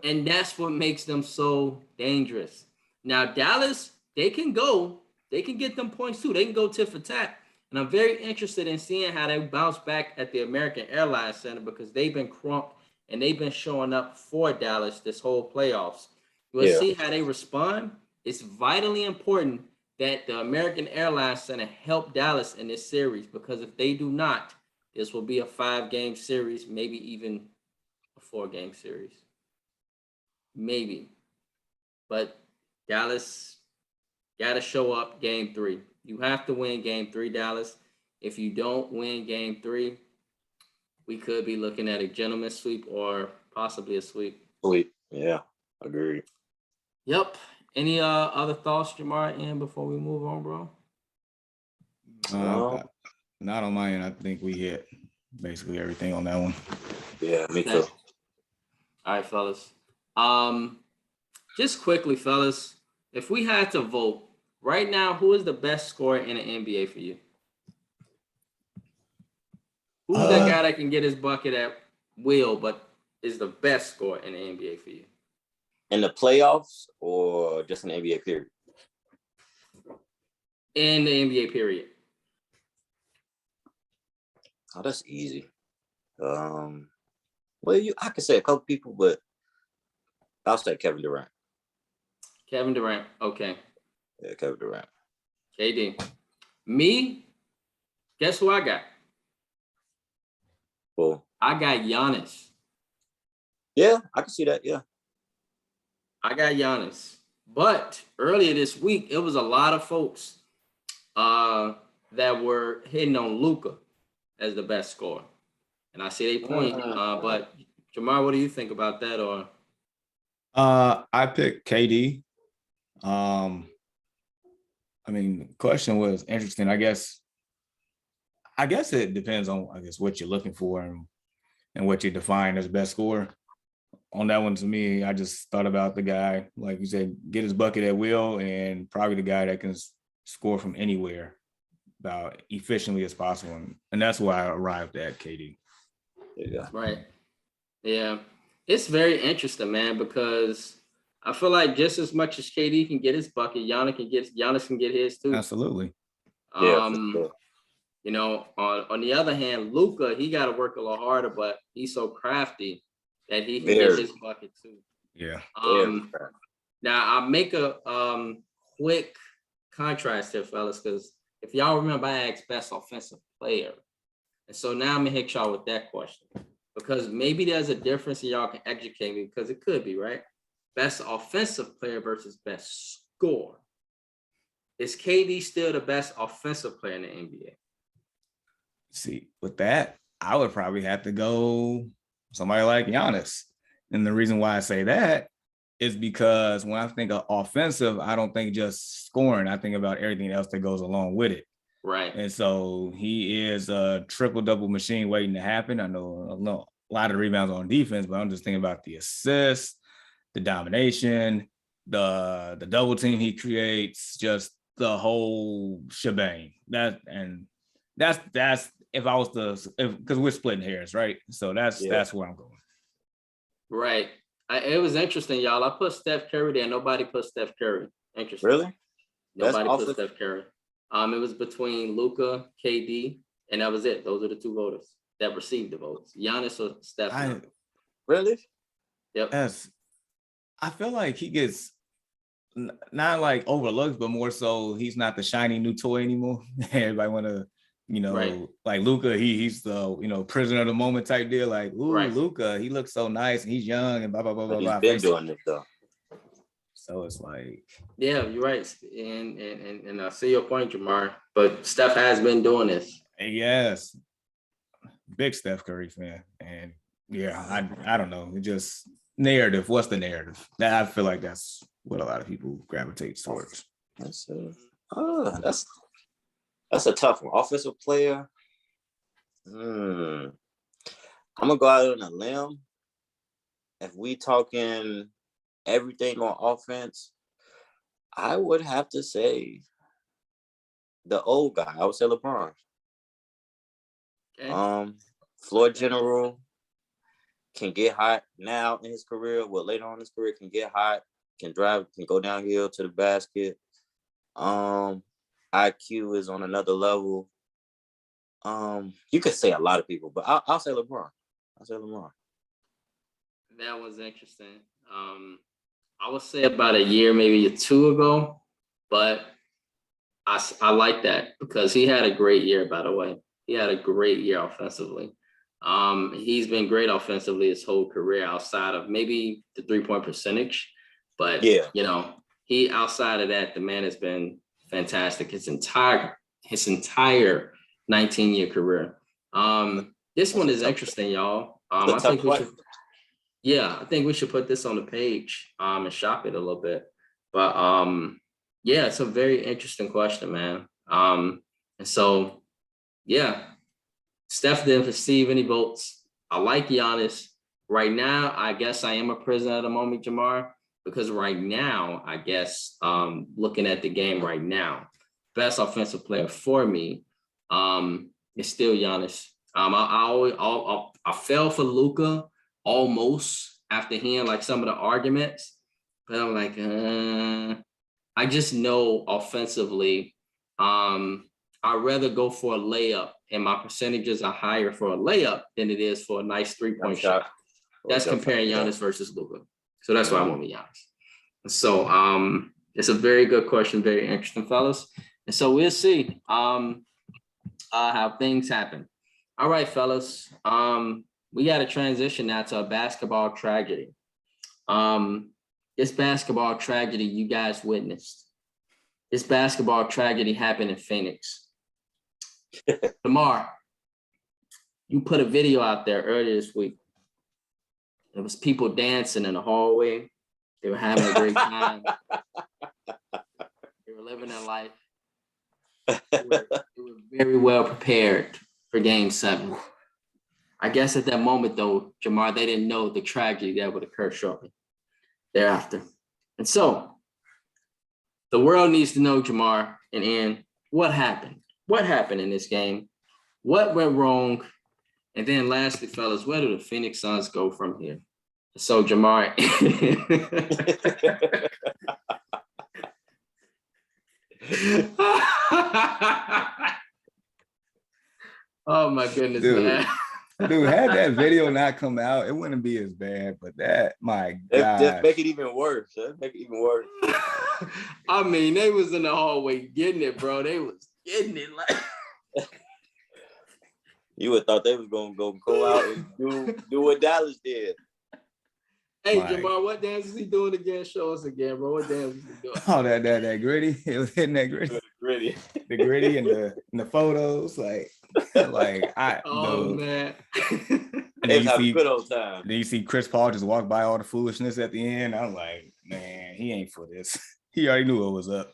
And that's what makes them so dangerous. Now, Dallas, they can get them points too. They can go tit for tat. And I'm very interested in seeing how they bounce back at the American Airlines Center because they've been crunked and they've been showing up for Dallas this whole playoffs. We'll see how they respond. It's vitally important that the American Airlines Center help Dallas in this series because if they do not, this will be a 5-game series, maybe even a 4-game series. Maybe. But Dallas got to show up game 3. You have to win game 3, Dallas. If you don't win game 3, we could be looking at a gentleman's sweep or possibly a sweep. Sweep. Yeah, agreed. Yep. Any other thoughts, Jamar, before we move on, bro? Not on my end. I think we hit basically everything on that one. Yeah, me too. All right, fellas. Just quickly, fellas, if we had to vote right now, who is the best scorer in the NBA for you? Who's that guy that can get his bucket at will, but is the best scorer in the NBA for you? In the playoffs or just in the NBA period? In the NBA period. Oh, that's easy. Well, I could say a couple people, but I'll say Kevin Durant. Kevin Durant. Okay. Yeah, Kevin Durant. KD. Me, guess who I got? Cool. I got Giannis. Yeah, I can see that. Yeah. I got Giannis. But earlier this week, it was a lot of folks that were hitting on Luka as the best scorer. And I see they point. But Jamar, what do you think about that? Or I picked KD. I mean, the question was interesting. I guess it depends on what you're looking for and what you define as best scorer. On that one, to me, I just thought about the guy, like you said, get his bucket at will, and probably the guy that can score from anywhere about efficiently as possible. And that's why I arrived at KD. Yeah. right. Yeah. It's very interesting, man, because I feel like just as much as KD can get his bucket, Giannis can get his too. Absolutely. Yeah, for sure. You know, on the other hand, Luka, he got to work a little harder, but he's so crafty that he can get his bucket too. Yeah. Now I'll make a quick contrast here, fellas, because if y'all remember, I asked best offensive player, and so now I'm gonna hit y'all with that question because maybe there's a difference, and y'all can educate me because it could be right. Best offensive player versus best scorer. Is KD still the best offensive player in the NBA? See, with that, I would probably have to go somebody like Giannis. And the reason why I say that is because when I think of offensive, I don't think just scoring. I think about everything else that goes along with it. Right. And so he is a triple-double machine waiting to happen. I know a lot of rebounds on defense, but I'm just thinking about the assists, the domination, the double team he creates, just the whole shebang. That's if I was because we're splitting hairs, right? So that's where I'm going. Right. It was interesting, y'all. I put Steph Curry there. Nobody put Steph Curry. Interesting. Really? Nobody put Steph Curry. It was between Luka, KD, and that was it. Those are the two voters that received the votes. Giannis or Steph. Really? Yep. I feel like he gets not like overlooked, but more so he's not the shiny new toy anymore. Everybody want to, right. Like Luka, he's the prisoner of the moment type deal. Like, ooh, right. Luka, he looks so nice and he's young and blah blah blah but blah. He's been doing it though. So it's like, yeah, you're right, and I see your point, Jamar. But Steph has been doing this. Yes, big Steph Curry fan, and yeah, I don't know, it just narrative. What's the narrative? I feel like that's what a lot of people gravitate towards. That's a tough one. Offensive player. I'm gonna go out on a limb. If we talking everything on offense, I would have to say the old guy. I would say LeBron. Okay. Floor general, can get hot now in his career. Well, later on in his career, can get hot, can drive, can go downhill to the basket. IQ is on another level. You could say a lot of people, but I'll say LeBron. That was interesting. I would say about a year, maybe 2 ago, but I like that because he had a great year, by the way. He had a great year offensively. He's been great offensively his whole career outside of maybe the 3-point percentage. But, he outside of that, the man has been fantastic his entire 19-year career. This one is interesting, y'all. I think we should put this on the page and shop it a little bit. But it's a very interesting question, man. And so, Steph didn't receive any votes. I like Giannis. Right now, I guess I am a prisoner of the moment, Jamar, because right now, I guess, looking at the game right now, best offensive player for me is still Giannis. I fell for Luka almost after hearing like some of the arguments, but I'm like, I just know offensively, I'd rather go for a layup, and my percentages are higher for a layup than it is for a nice 3-point shot. That's comparing Giannis versus Luka. So that's why I went with Giannis. So it's a very good question, very interesting, fellas. And so we'll see how things happen. All right, fellas. We got to transition now to a basketball tragedy. This basketball tragedy you guys witnessed. This basketball tragedy happened in Phoenix. Lamar, you put a video out there earlier this week. There was people dancing in the hallway. They were having a great time. They were living their life. They were very well prepared for Game 7. I guess at that moment, though, Jamar, they didn't know the tragedy that would occur shortly thereafter. And so the world needs to know, Jamar and Ian, what happened? What happened in this game? What went wrong? And then lastly, fellas, where do the Phoenix Suns go from here? So, Jamar. Oh, my goodness, Dude. man. Dude, had that video not come out, it wouldn't be as bad. But that, my Just God. make it even worse. Just make it even worse. I mean, they was in the hallway getting it, bro. They was getting it like. You would thought they was gonna go out and do what Dallas did. Hey, My- Jamar, what dance is he doing again? Show us again, bro. What dance is he doing? Oh, that gritty. It was hitting that gritty. Really. The gritty and the photos. Like Oh, dude. man. And They then was you having a see, good old time. then you see Chris Paul just walk by all the foolishness at the end. I'm like, man, he ain't for this. He already knew what was up.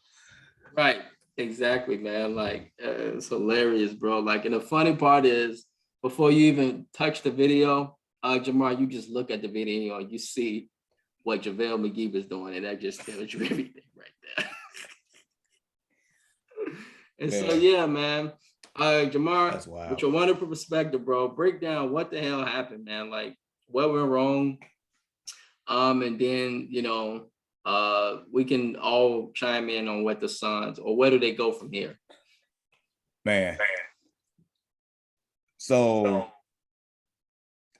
Right. Exactly, man. Like, it's hilarious, bro. Like, and the funny part is, before you even touch the video, Jamar, you just look at the video and you see what JaVale McGee was doing, and that just tells you everything right there. And so, yeah, man. Jamar, That's wild. with your wonderful perspective, bro, break down what the hell happened, man. Like, what went wrong? And then, we can all chime in on what the Suns, or where do they go from here? Man. So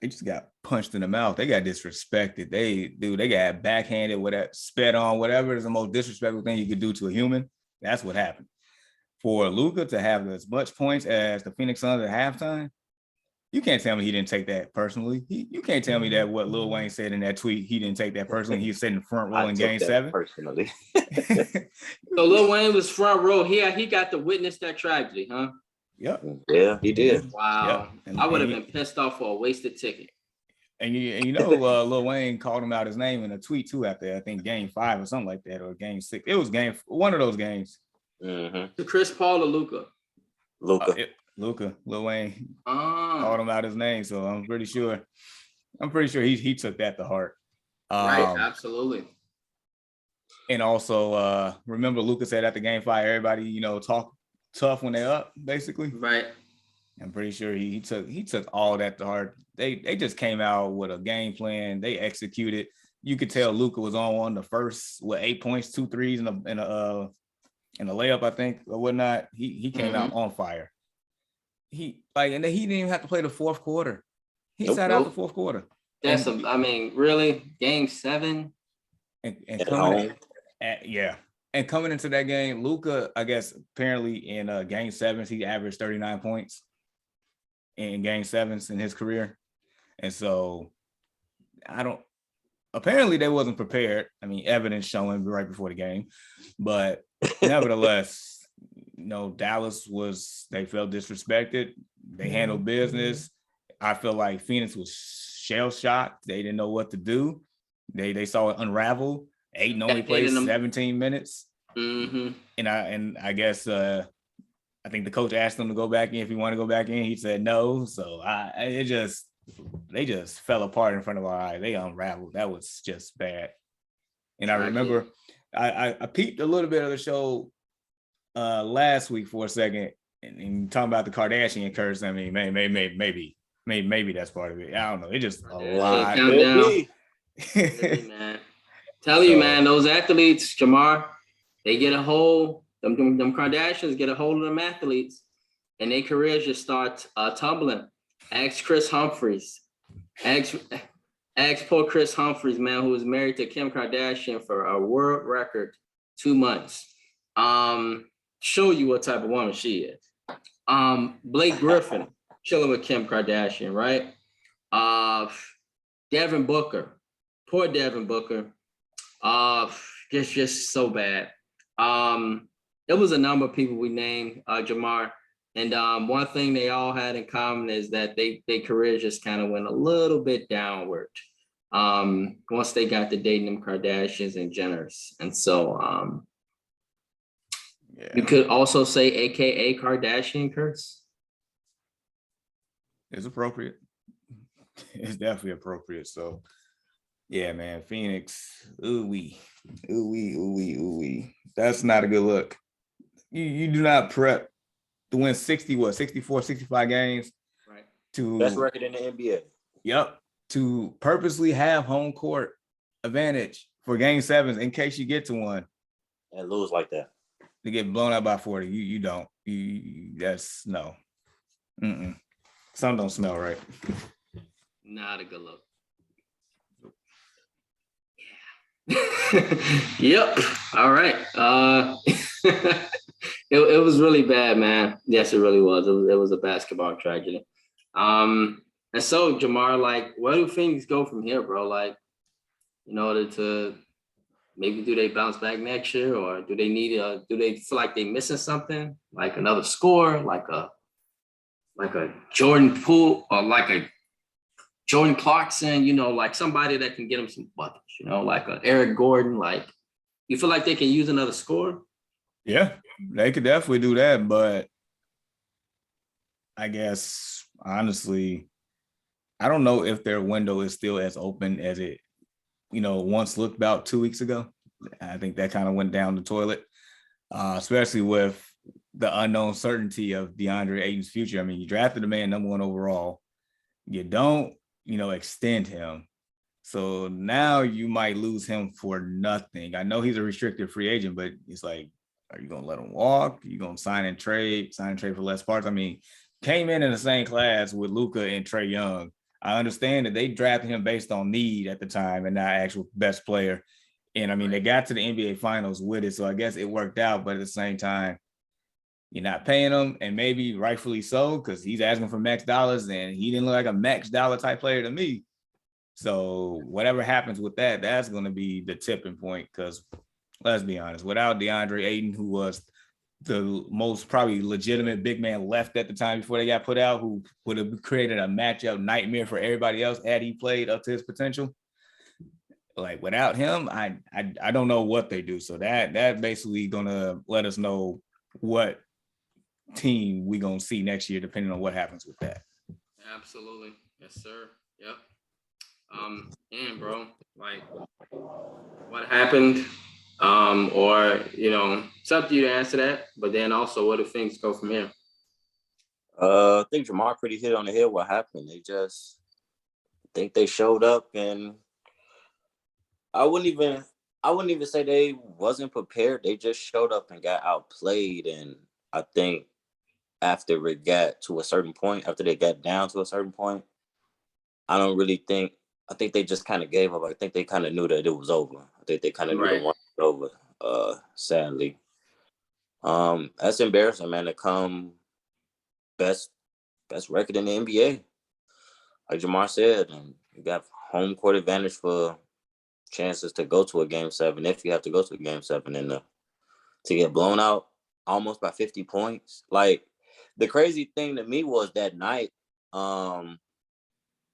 they just got punched in the mouth. They got disrespected. They got backhanded, whatever, spit on, whatever is the most disrespectful thing you could do to a human. That's what happened. For Luka to have as much points as the Phoenix Suns at halftime, you can't tell me he didn't take that personally. You can't tell me that what Lil Wayne said in that tweet, he didn't take that personally. He was sitting in the front row in Game 7. Personally. So Lil Wayne was front row. He got to witness that tragedy, huh? Yep. Yeah, he did. Wow. Yep. I would have been pissed off for a wasted ticket. And you know, Lil Wayne called him out his name in a tweet too after, I think, Game 5 or something like that, or Game 6. It was one of those games. Mm-hmm. To Chris Paul or Luka? Luka. Luka, Lil Wayne Ah, called him out his name, so I'm pretty sure he took that to heart. right, absolutely. And also, remember Luka said after Game 5, everybody, talk tough when they're up, basically. Right. I'm pretty sure he took all that to heart. They just came out with a game plan. They executed. You could tell Luka was on one the first 8 points, 2 threes, and a layup, I think, or whatnot. He came out on fire. And then he didn't even have to play the fourth quarter. He sat out the fourth quarter. That's really Game 7. And coming and coming into that game, Luka, I guess apparently in Game 7, he averaged 39 points in Game 7s in his career. And so apparently they wasn't prepared. I mean, evidence showing right before the game, but nevertheless, Dallas they felt disrespected. They handled business. I feel like Phoenix was shell shocked. They didn't know what to do. They saw it unravel. Ayton only played 17 minutes. Mm-hmm. And I guess I think the coach asked him to go back in if he wanted to go back in. He said no. So they just fell apart in front of our eyes. They unraveled. That was just bad. And I remember I peeped a little bit of the show last week for a second and talking about the Kardashian curse. I mean, maybe that's part of it. I don't know. It just a lot. Maybe, man. Tell you, man, those athletes, Jamar, they get a hold. Them Kardashians get a hold of them athletes, and their careers just start tumbling. Ask Chris Humphries. Ask poor Chris Humphries, man, who was married to Kim Kardashian for a world record 2 months. Show you what type of woman she is. Blake Griffin chilling with Kim Kardashian, right? Devin Booker, poor Devin Booker. Just so bad. There was a number of people we named, Jamar, And one thing they all had in common is that their careers just kind of went a little bit downward once they got to dating them Kardashians and Jenners. And so you could also say AKA Kardashian curse. It's appropriate. It's definitely appropriate. So yeah, man, Phoenix, ooh wee. That's not a good look. You do not prep to win 64, 65 games. Right. Best record in the NBA. Yep. To purposely have home court advantage for game sevens in case you get to one. And lose like that. To get blown out by 40. You don't. That's no. Something don't smell right. Not a good look. Yep. All right. It was really bad, man. Yes, it really was. It was a basketball tragedy. And so, Jamar, like, where do things go from here, bro? Like, in order to maybe do they bounce back next year, or do they feel like they're missing something, like another score, like a Jordan Poole or like a Jordan Clarkson, like somebody that can get them some buckets, like a Eric Gordon. Like, you feel like they can use another score? Yeah, they could definitely do that, but I guess honestly, I don't know if their window is still as open as it, once looked about 2 weeks ago. I think that kind of went down the toilet, especially with the unknown certainty of DeAndre Ayton's future. I mean, you drafted the man #1 overall. You don't, extend him. So now you might lose him for nothing. I know he's a restricted free agent, but it's like, are you going to let him walk? Are you going to sign and trade for less parts? I mean, came in the same class with Luka and Trae Young. I understand that they drafted him based on need at the time and not actual best player. And I mean, they got to the NBA finals with it. So I guess it worked out, but at the same time, you're not paying him, and maybe rightfully so, because he's asking for max dollars and he didn't look like a max dollar type player to me. So whatever happens with that, that's going to be the tipping point, because let's be honest, without DeAndre Ayton, who was the most probably legitimate big man left at the time before they got put out, who would have created a matchup nightmare for everybody else had he played up to his potential. Like, without him, I don't know what they do. So that basically gonna let us know what team we gonna see next year, depending on what happens with that. Absolutely. Yes, sir. Yep. And bro, like, what happened? Or it's up to you to answer that, but then also, where do things go from here? I think Jamar pretty hit on the head what happened. They just think they showed up, and I wouldn't even say they wasn't prepared. They just showed up and got outplayed. And I think after they got down to a certain point, I think they just kind of gave up. I think they kind of knew that it was over. I think they kind of knew the run was over, sadly. That's embarrassing, man, to come best record in the NBA. Like Jamar said, and you got home court advantage for chances to go to a game 7 if you have to go to a game 7, and to get blown out almost by 50 points. Like, the crazy thing to me was that night, I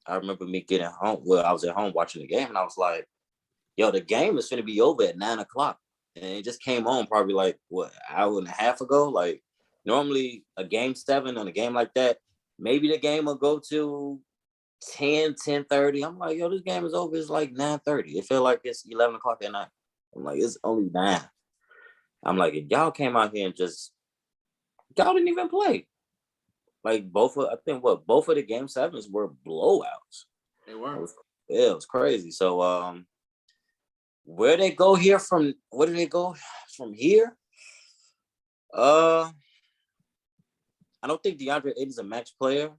remember me getting home. Well, I was at home watching the game, and I was like, yo, the game is going to be over at 9:00. And it just came on probably like, an hour and a half ago? Like, normally a game 7 on a game like that, maybe the game will go to 10:30. I'm like, yo, this game is over. It's like 9:30. It felt like it's 11:00 at night. I'm like, it's only 9. I'm like, if y'all came out here and y'all didn't even play. Like, both of the game 7s were blowouts. They were. It was crazy. So, where do they go from here? I don't think DeAndre Ayton's a max player.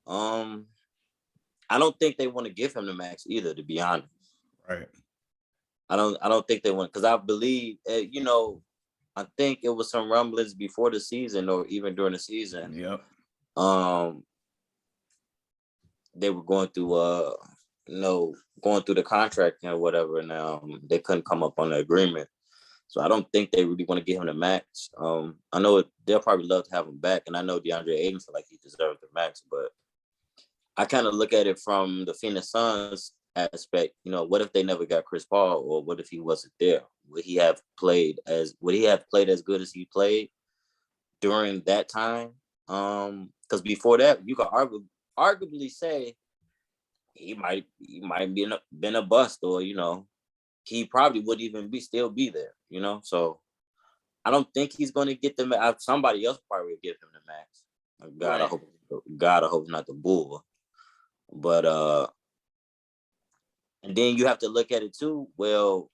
I don't think they want to give him the max either, to be honest. Right. I don't think they want, because I believe, I think it was some rumblings before the season or even during the season. Yep. They were going through the contract and whatever, and they couldn't come up on the agreement. So I don't think they really want to get him the max. I know they'll probably love to have him back, and I know DeAndre Ayton feel like he deserves the max, but I kind of look at it from the Phoenix Suns aspect. You know, what if they never got Chris Paul, or what if he wasn't there? Would he have played as good as he played during that time? Because before that, you could arguably say he might been a bust, or he probably would even still be there. So I don't think he's going to get the max. Somebody else probably would give him the max. God, right. I hope not the Bull. But and then you have to look at it too. Well,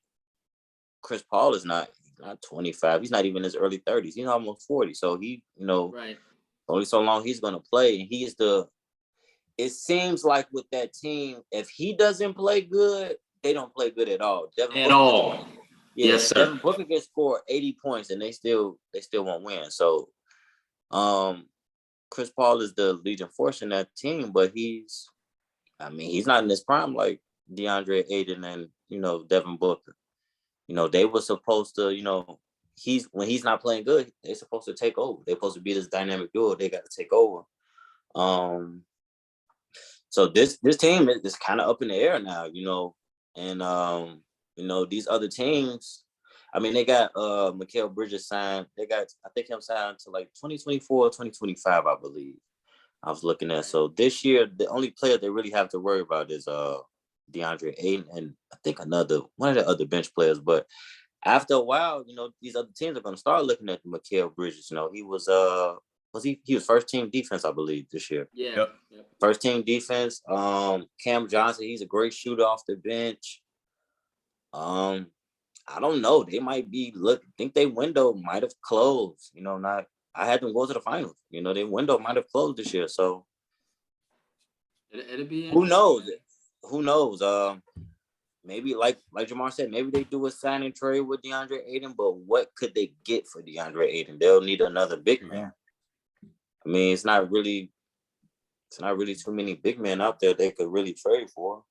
Chris Paul is not 25. He's not even in his early 30s. He's almost 40. So he, right. Only so long he's going to play. And he is it seems like with that team, if he doesn't play good, they don't play good at all. Yes, sir. Devin Booker can score 80 points and they still won't win. So Chris Paul is the leading force in that team, but he's not in his prime like DeAndre Ayton and, Devin Booker. They were supposed to, when he's not playing good, they're supposed to take over. They're supposed to be this dynamic duo. They got to take over. So this team is kind of up in the air now, and these other teams. I mean, they got Mikal Bridges signed. They got, I think, him signed to like 2024, 2025, I believe. I was looking at. So this year, the only player they really have to worry about is DeAndre Ayton and I think one of the other bench players. But after a while, these other teams are going to start looking at Mikal Bridges. He was he was first team defense, I believe, this year. Yeah. Yep. First team defense. Cam Johnson, he's a great shooter off the bench. I don't know. They might be think their window might have closed. I had them go to the finals. Their window might have closed this year. So it'll be who knows? Who knows? Maybe like Jamar said, maybe they do a sign and trade with DeAndre Ayton, but what could they get for DeAndre Ayton? They'll need another big man. I mean, it's not really too many big men out there they could really trade for.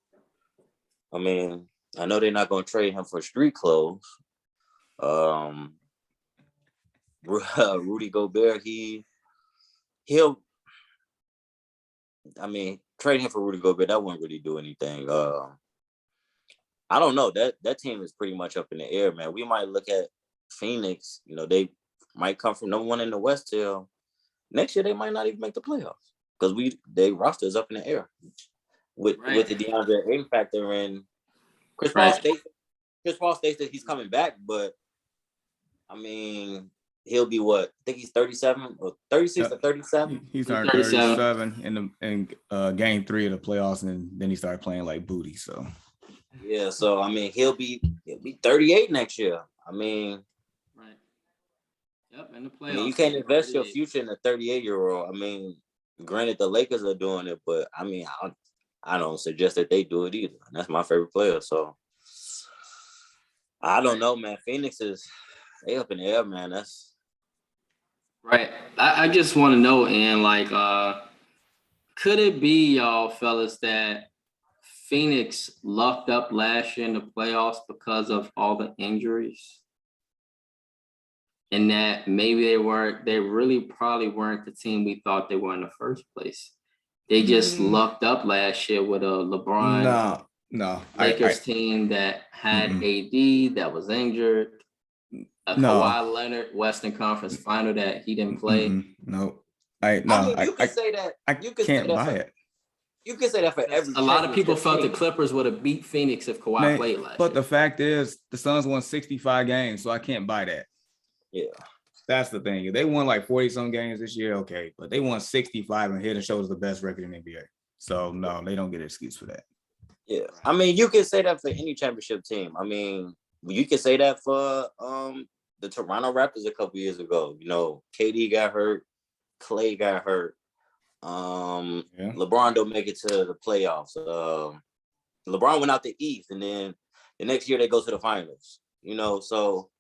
I mean, I know they're not going to trade him for street clothes. Rudy Gobert, he'll. I mean, trading him for Rudy Gobert, that wouldn't really do anything. I don't know. That team is pretty much up in the air, man. We might look at Phoenix. They might come from number one in the West till next year. They might not even make the playoffs because their roster is up in the air with the DeAndre Ayton factor in. Chris Paul states that he's coming back, but I mean, he'll be what? I think he's 37 or 36 or 37. He started 37 in game 3 of the playoffs, and then he started playing like booty. So yeah, so I mean, he'll be 38 next year. I mean, right. Yep, in the playoffs. I mean, you can't invest your future in a 38-year-old. I mean, granted, the Lakers are doing it, but I mean, I don't suggest that they do it either. And that's my favorite player. So I don't know, man. Phoenix they up in the air, man. That's right. I just want to know, and like, could it be, y'all fellas, that Phoenix lucked up last year in the playoffs because of all the injuries? And that maybe they really probably weren't the team we thought they were in the first place. They just lucked up last year with a LeBron Lakers team that had AD that was injured. Kawhi Leonard Western Conference Final that he didn't play. You could say that. You can't buy it. You can say that for every. A lot of people felt the Clippers would have beat Phoenix if Kawhi played last year. But the fact is, the Suns won 65 games, so I can't buy that. Yeah. That's the thing. If they won like 40-some games this year, okay. But they won 65 and Head and Shoulders the best record in the NBA. So, no, they don't get an excuse for that. Yeah. I mean, you can say that for any championship team. I mean, you can say that for the Toronto Raptors a couple years ago. KD got hurt. Clay got hurt. LeBron don't make it to the playoffs. LeBron went out the East, and then the next year they go to the finals. So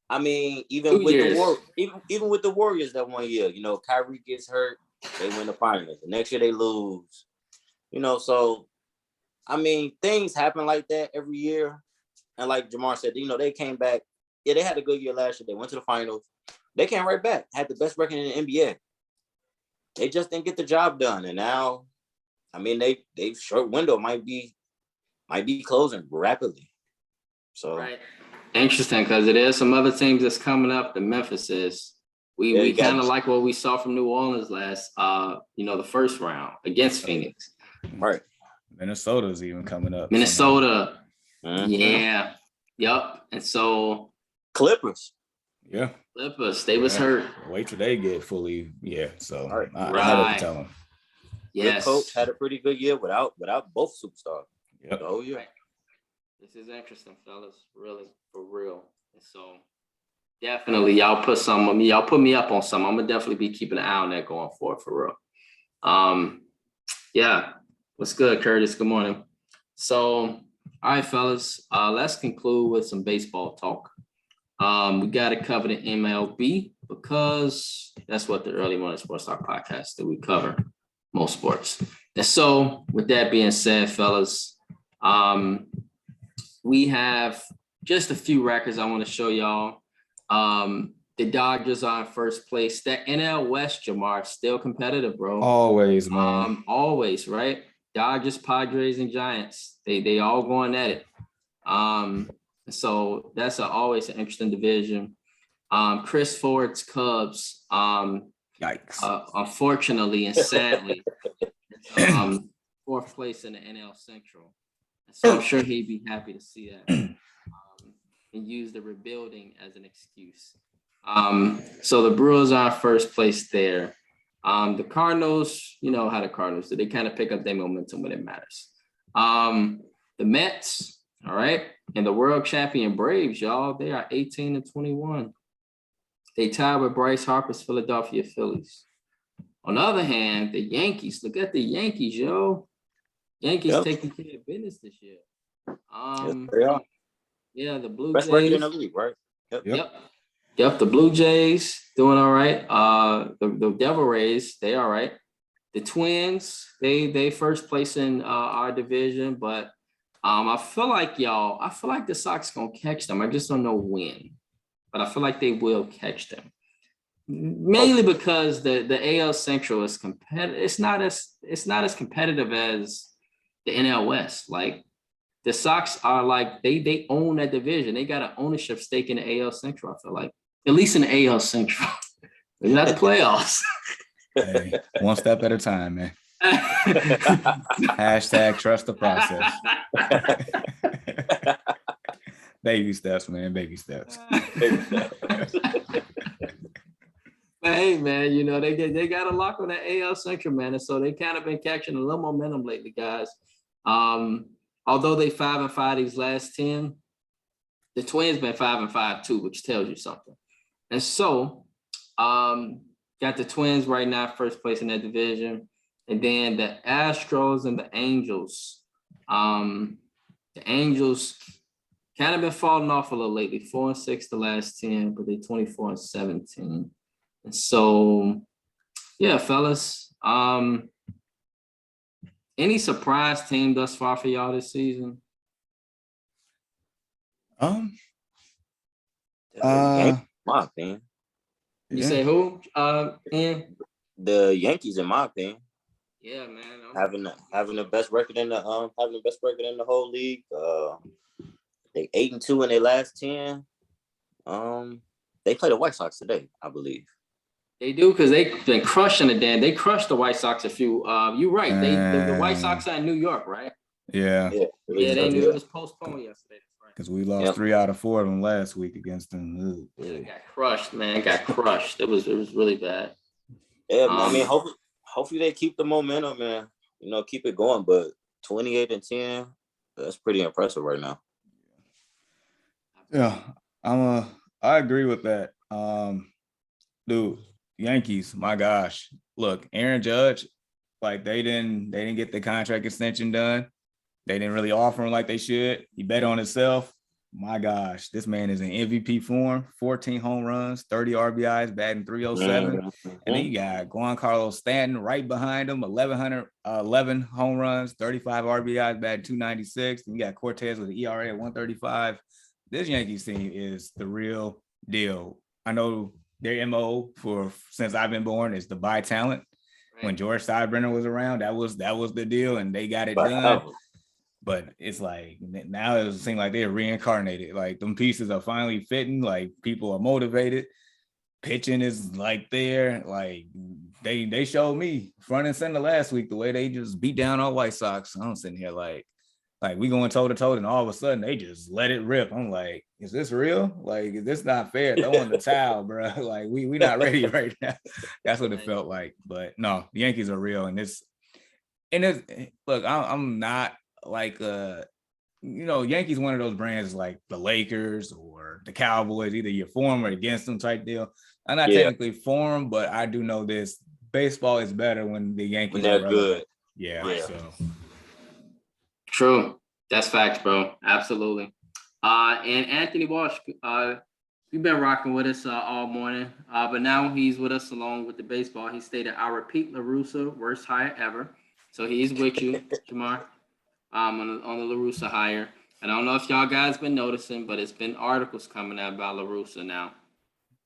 I mean, even with the Warriors that one year, Kyrie gets hurt, they win the finals. The next year they lose. So I mean, things happen like that every year. And like Jamar said, they came back they had a good year last year. They went to the finals. They came right back. Had the best record in the NBA. They just didn't get the job done, and now, I mean, they short window might be closing rapidly. So Right. Interesting, because it is some other teams that's coming up. The Memphis is. We kind of like what we saw from New Orleans last, the first round against Phoenix. Right. Minnesota's even coming up. Minnesota. Mm-hmm. Yeah. Yep. And so Clippers. Yeah. Clippers, they was hurt. Wait till they get fully. Yeah. So Right. I had to tell them. Yes. Good coach, had a pretty good year without both superstars. Yep. Oh yeah. Right. This is interesting, fellas. Really, for real. And so definitely y'all put some of me, y'all put me up on some. I'm gonna definitely be keeping an eye on that going forward for real. Yeah. What's good, Curtis? Good morning. So, all right, fellas, let's conclude with some baseball talk. We got to cover the MLB because that's what the Early Morning Sports Talk podcast that we cover most sports. And so, with that being said, fellas, we have just a few records I want to show y'all. The Dodgers are in first place. That NL West, Jamar, still competitive, bro. Always, man. Always, right? Dodgers, Padres, and Giants. They all going at it. So that's always an interesting division. Chris Ford's Cubs. Yikes. Unfortunately and sadly, fourth place in the NL Central. So I'm sure he'd be happy to see that and use the rebuilding as an excuse. So the Brewers are in first place there. The Cardinals, you know how the Cardinals do. They kind of pick up their momentum when it matters. The Mets, all right, and the world champion Braves, y'all, they are 18-21. They tied with Bryce Harper's Philadelphia Phillies. On the other hand, the Yankees, look at the Yankees, yo. Yankees taking care of business this year. Yes, they are. Yeah, the Blue Best Jays. record in the league, right? Yep, the Blue Jays doing all right. The Devil Rays, they all right. The Twins, they first place in our division, but I feel like the Sox gonna catch them. I just don't know when, but I feel like they will catch them. Mainly because the AL Central is competitive. It's not as competitive as the NL West. Like the Sox are like they own that division. They got an ownership stake in the AL Central. I feel like, at least in the AL Central, not the playoffs. Hey, one step at a time, man. Hashtag trust the process. Baby steps, man. Baby steps. But hey, man, you know, they got a lock on the AL Central, man. And so they kind of been catching a little momentum lately, guys. Although they 5-5 these last 10, the Twins been 5-5 too, which tells you something. And so got the Twins right now, first place in that division. And then the Astros and the Angels. The Angels kind of been falling off a little lately, 4-6 the last 10, but they 24-17. And so, yeah, fellas, any surprise team thus far for y'all this season? My opinion. You say who? Ian? The Yankees, in my opinion. Yeah, man. Having the best record in the whole league. They 8-2 in their last 10. They play the White Sox today, I believe. They do, because they've been crushing it. Dan, they crushed the White Sox a few. You're right. The White Sox are in New York, right? Yeah. They knew it was postponed yesterday. Because we lost 3 out of 4 of them last week against them. Yeah, got crushed, man. Got crushed. It was really bad. Yeah, I mean, hopefully they keep the momentum and keep it going. But 28-10, that's pretty impressive right now. Yeah, I agree with that. Dude, Yankees, my gosh. Look, Aaron Judge, like they didn't get the contract extension done. They didn't really offer him like they should. He bet on himself. My gosh, this man is in MVP form, 14 home runs, 30 RBIs, batting .307. Mm-hmm. And then you got Giancarlo Stanton right behind him, 11 home runs, 35 RBIs, batting .296. And you got Cortez with an ERA at 135. this Yankees team is the real deal. I know their MO since I've been born is to buy talent. Right. When George Steinbrenner was around, that was the deal, and they got it done. But it's like now it seems like they're reincarnated. Like them pieces are finally fitting. Like people are motivated. Pitching is like there. Like they showed me front and center last week the way they just beat down all White Sox. I'm sitting here like we going toe to toe, and all of a sudden they just let it rip. I'm like, is this real? Like, is this not fair? Throwing the towel, bro. Like we not ready right now. That's what it felt like. But no, the Yankees are real, and it's look. I'm not like Yankees one of those brands like the Lakers or the Cowboys. Either you're for them or against them type deal. I'm not technically for them, but I do know this: baseball is better when the Yankees when they're are good. Yeah. So. True. That's facts, bro. Absolutely. And Anthony Walsh, you've been rocking with us all morning, but now he's with us along with the baseball. He stated, "I repeat, La Russa, worst hire ever." So he's with you, Jamar, on the La Russa hire. And I don't know if y'all guys been noticing, but it's been articles coming out about La Russa now.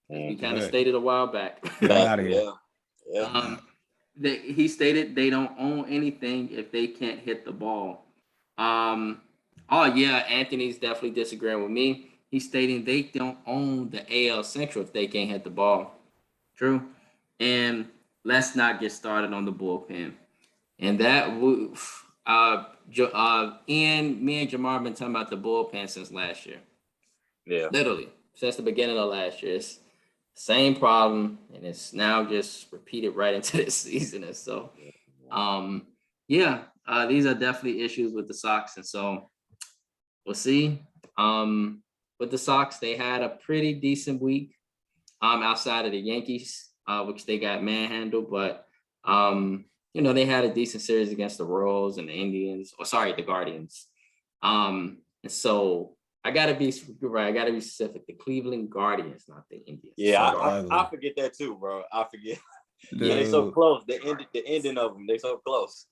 We kind of stated a while back. Yeah. He stated they don't own anything if they can't hit the ball. Anthony's definitely disagreeing with me. He's stating they don't own the AL Central if they can't hit the ball. True. And let's not get started on the bullpen. And that Ian, me and Jamar have been talking about the bullpen since last year. Yeah. Literally, since the beginning of last year. It's same problem, and it's now just repeated right into this season. And so, these are definitely issues with the Sox. And so we'll see. With the Sox, they had a pretty decent week outside of the Yankees, which they got manhandled. But, they had a decent series against the Royals and the Indians, the Guardians. And so I got to be specific. The Cleveland Guardians, not the Indians. Yeah, I forget that too, bro. I forget. Yeah, they so close. The ending of them, they so close.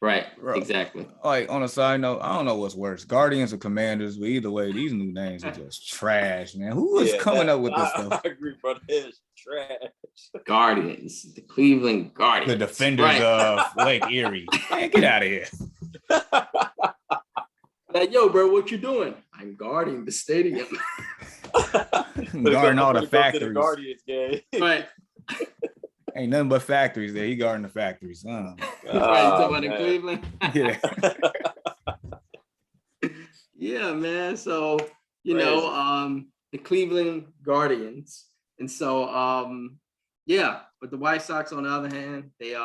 Right, exactly. Like on a side note, I don't know what's worse, Guardians or Commanders, but either way, these new names are just trash, man. Who is coming up with this stuff? I agree, bro. It's trash. Guardians, the Cleveland Guardians. The defenders of Lake Erie. Man, get out of here. Like, yo, bro, what you doing? I'm guarding the stadium. Guarding all the factories. Guardians game. Right. Ain't nothing but factories there. He guarding the factories. Right, you talking about in Cleveland? Yeah. Yeah, man. So, the Cleveland Guardians. And so, but the White Sox, on the other hand, they,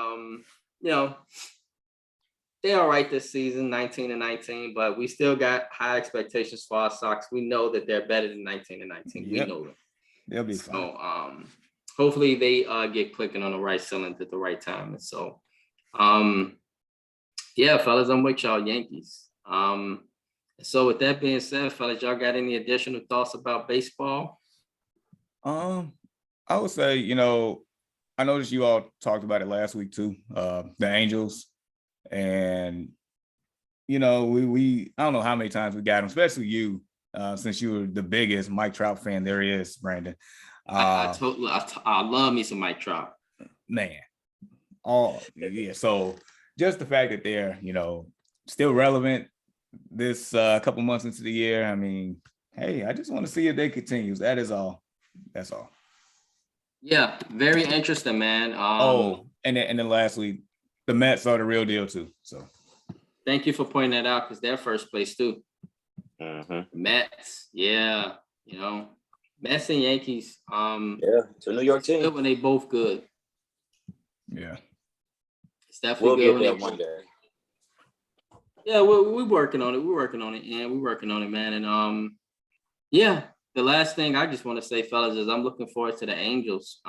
they're all right this season, 19-19, but we still got high expectations for our Sox. We know that they're better than 19-19. Yep. We know it. They'll be fine. So, hopefully they get clicking on the right cylinder at the right time. And so, fellas, I'm with y'all Yankees. So with that being said, fellas, y'all got any additional thoughts about baseball? I would say, I noticed you all talked about it last week too, the Angels. And, we I don't know how many times we got them, especially you, since you were the biggest Mike Trout fan there is, Brandon. I love me some Mike Trout. Man. So just the fact that they're, still relevant this couple months into the year. I mean, hey, I just want to see if they continue. That is all. That's all. Yeah, very interesting, man. And then lastly, the Mets are the real deal too. So thank you for pointing that out, because they're first place too. Mets, Mets and Yankees. It's a New York team. When they both good. Yeah. It's definitely good. We'll get there one day. Yeah, we're working on it. We're working on it, man. And the last thing I just want to say, fellas, is I'm looking forward to the Angels.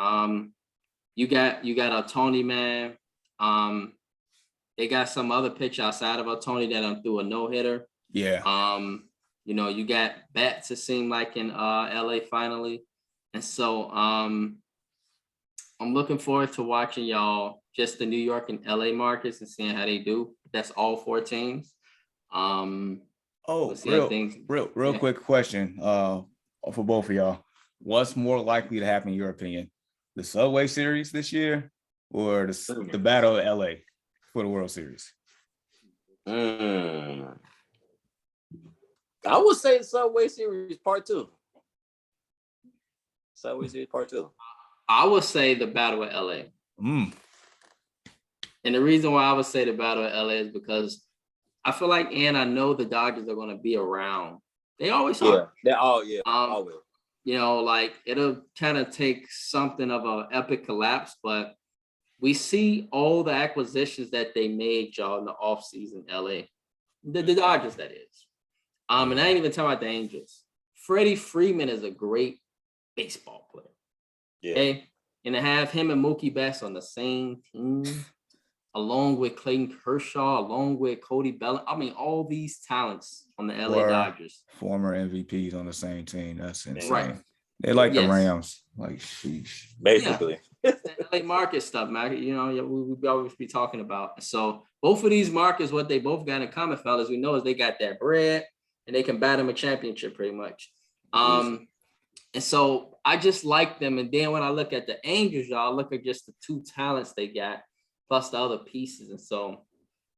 You got Ohtani, man. They got some other pitch outside of Ohtani that threw a no-hitter. Yeah. You got bats, it seemed like, in LA finally. And so I'm looking forward to watching y'all, just the New York and LA markets, and seeing how they do. That's all 4 teams. Oh, We'll see how things. real Yeah. quick question for both of y'all. What's more likely to happen in your opinion? The Subway Series this year or the Battle of LA for the World Series? I would say Subway Series Part 2. Subway Series Part 2. I would say the Battle of LA. And the reason why I would say the Battle of LA is because I feel like, and I know the Dodgers are going to be around. They always are. Always. You know, like it'll kind of take something of an epic collapse, but we see all the acquisitions that they made, y'all, in the offseason, LA. The Dodgers, that is. And I ain't even talking about the Angels. Freddie Freeman is a great baseball player. Yeah. Okay. And to have him and Mookie Betts on the same team, along with Clayton Kershaw, along with Cody Bellinger. I mean, all these talents on the LA Dodgers. Former MVPs on the same team. That's insane. Right. They like the Rams. Like, sheesh. Basically. Yeah. It's the LA market stuff, man. You know, we always be talking about. So both of these markets, what they both got in common, fellas, we know is they got that bread and they can bat them a championship pretty much. And so I just like them. And then when I look at the Angels, y'all, look at just the two talents they got, plus the other pieces. And so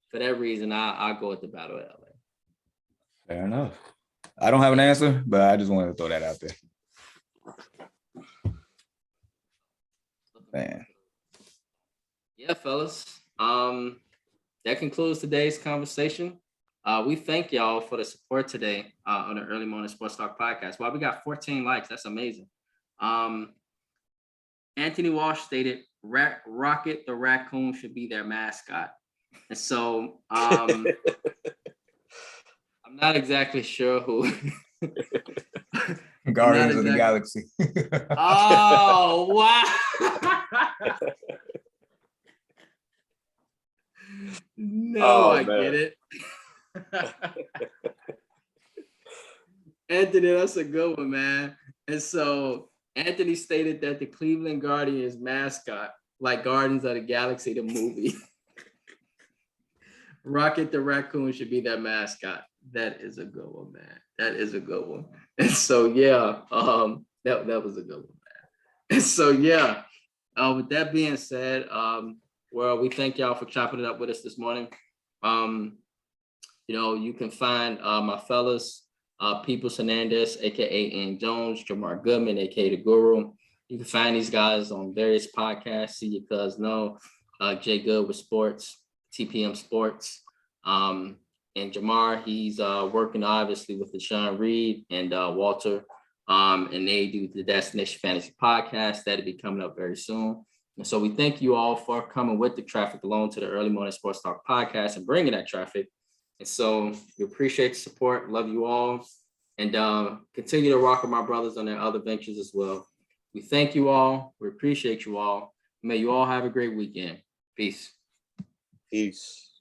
for that reason, I go with the Battle of LA. Fair enough. I don't have an answer, but I just wanted to throw that out there. Man. Yeah, fellas. That concludes today's conversation. We thank y'all for the support today on the Early Morning Sports Talk podcast. Wow, we got 14 likes. That's amazing. Anthony Walsh stated, Rocket the raccoon should be their mascot. And so I'm not exactly sure who. Guardians of the Galaxy. Oh, wow. No, I get it. Anthony, that's a good one, man. And so Anthony stated that the Cleveland Guardians mascot, like Guardians of the Galaxy, the movie, Rocket the raccoon should be their mascot. That is a good one, man. That is a good one. And so, yeah, that was a good one, man. And so, yeah, with that being said, well, we thank y'all for chopping it up with us this morning. You know, you can find my fellas, Peoples Hernandez, aka Ian Jones, Jamar Goodman, aka The Guru. You can find these guys on various podcasts. See Your Cuz Know, Jay Good with Sports, TPM Sports. And Jamar, he's working obviously with Deshaun Reed and Walter. And they do the Destination Fantasy Podcast. That'll be coming up very soon. And so we thank you all for coming with the traffic alone to the Early Morning Sports Talk podcast and bringing that traffic. And so we appreciate the support. Love you all. And continue to rock with my brothers on their other ventures as well. We thank you all. We appreciate you all. May you all have a great weekend. Peace. Peace.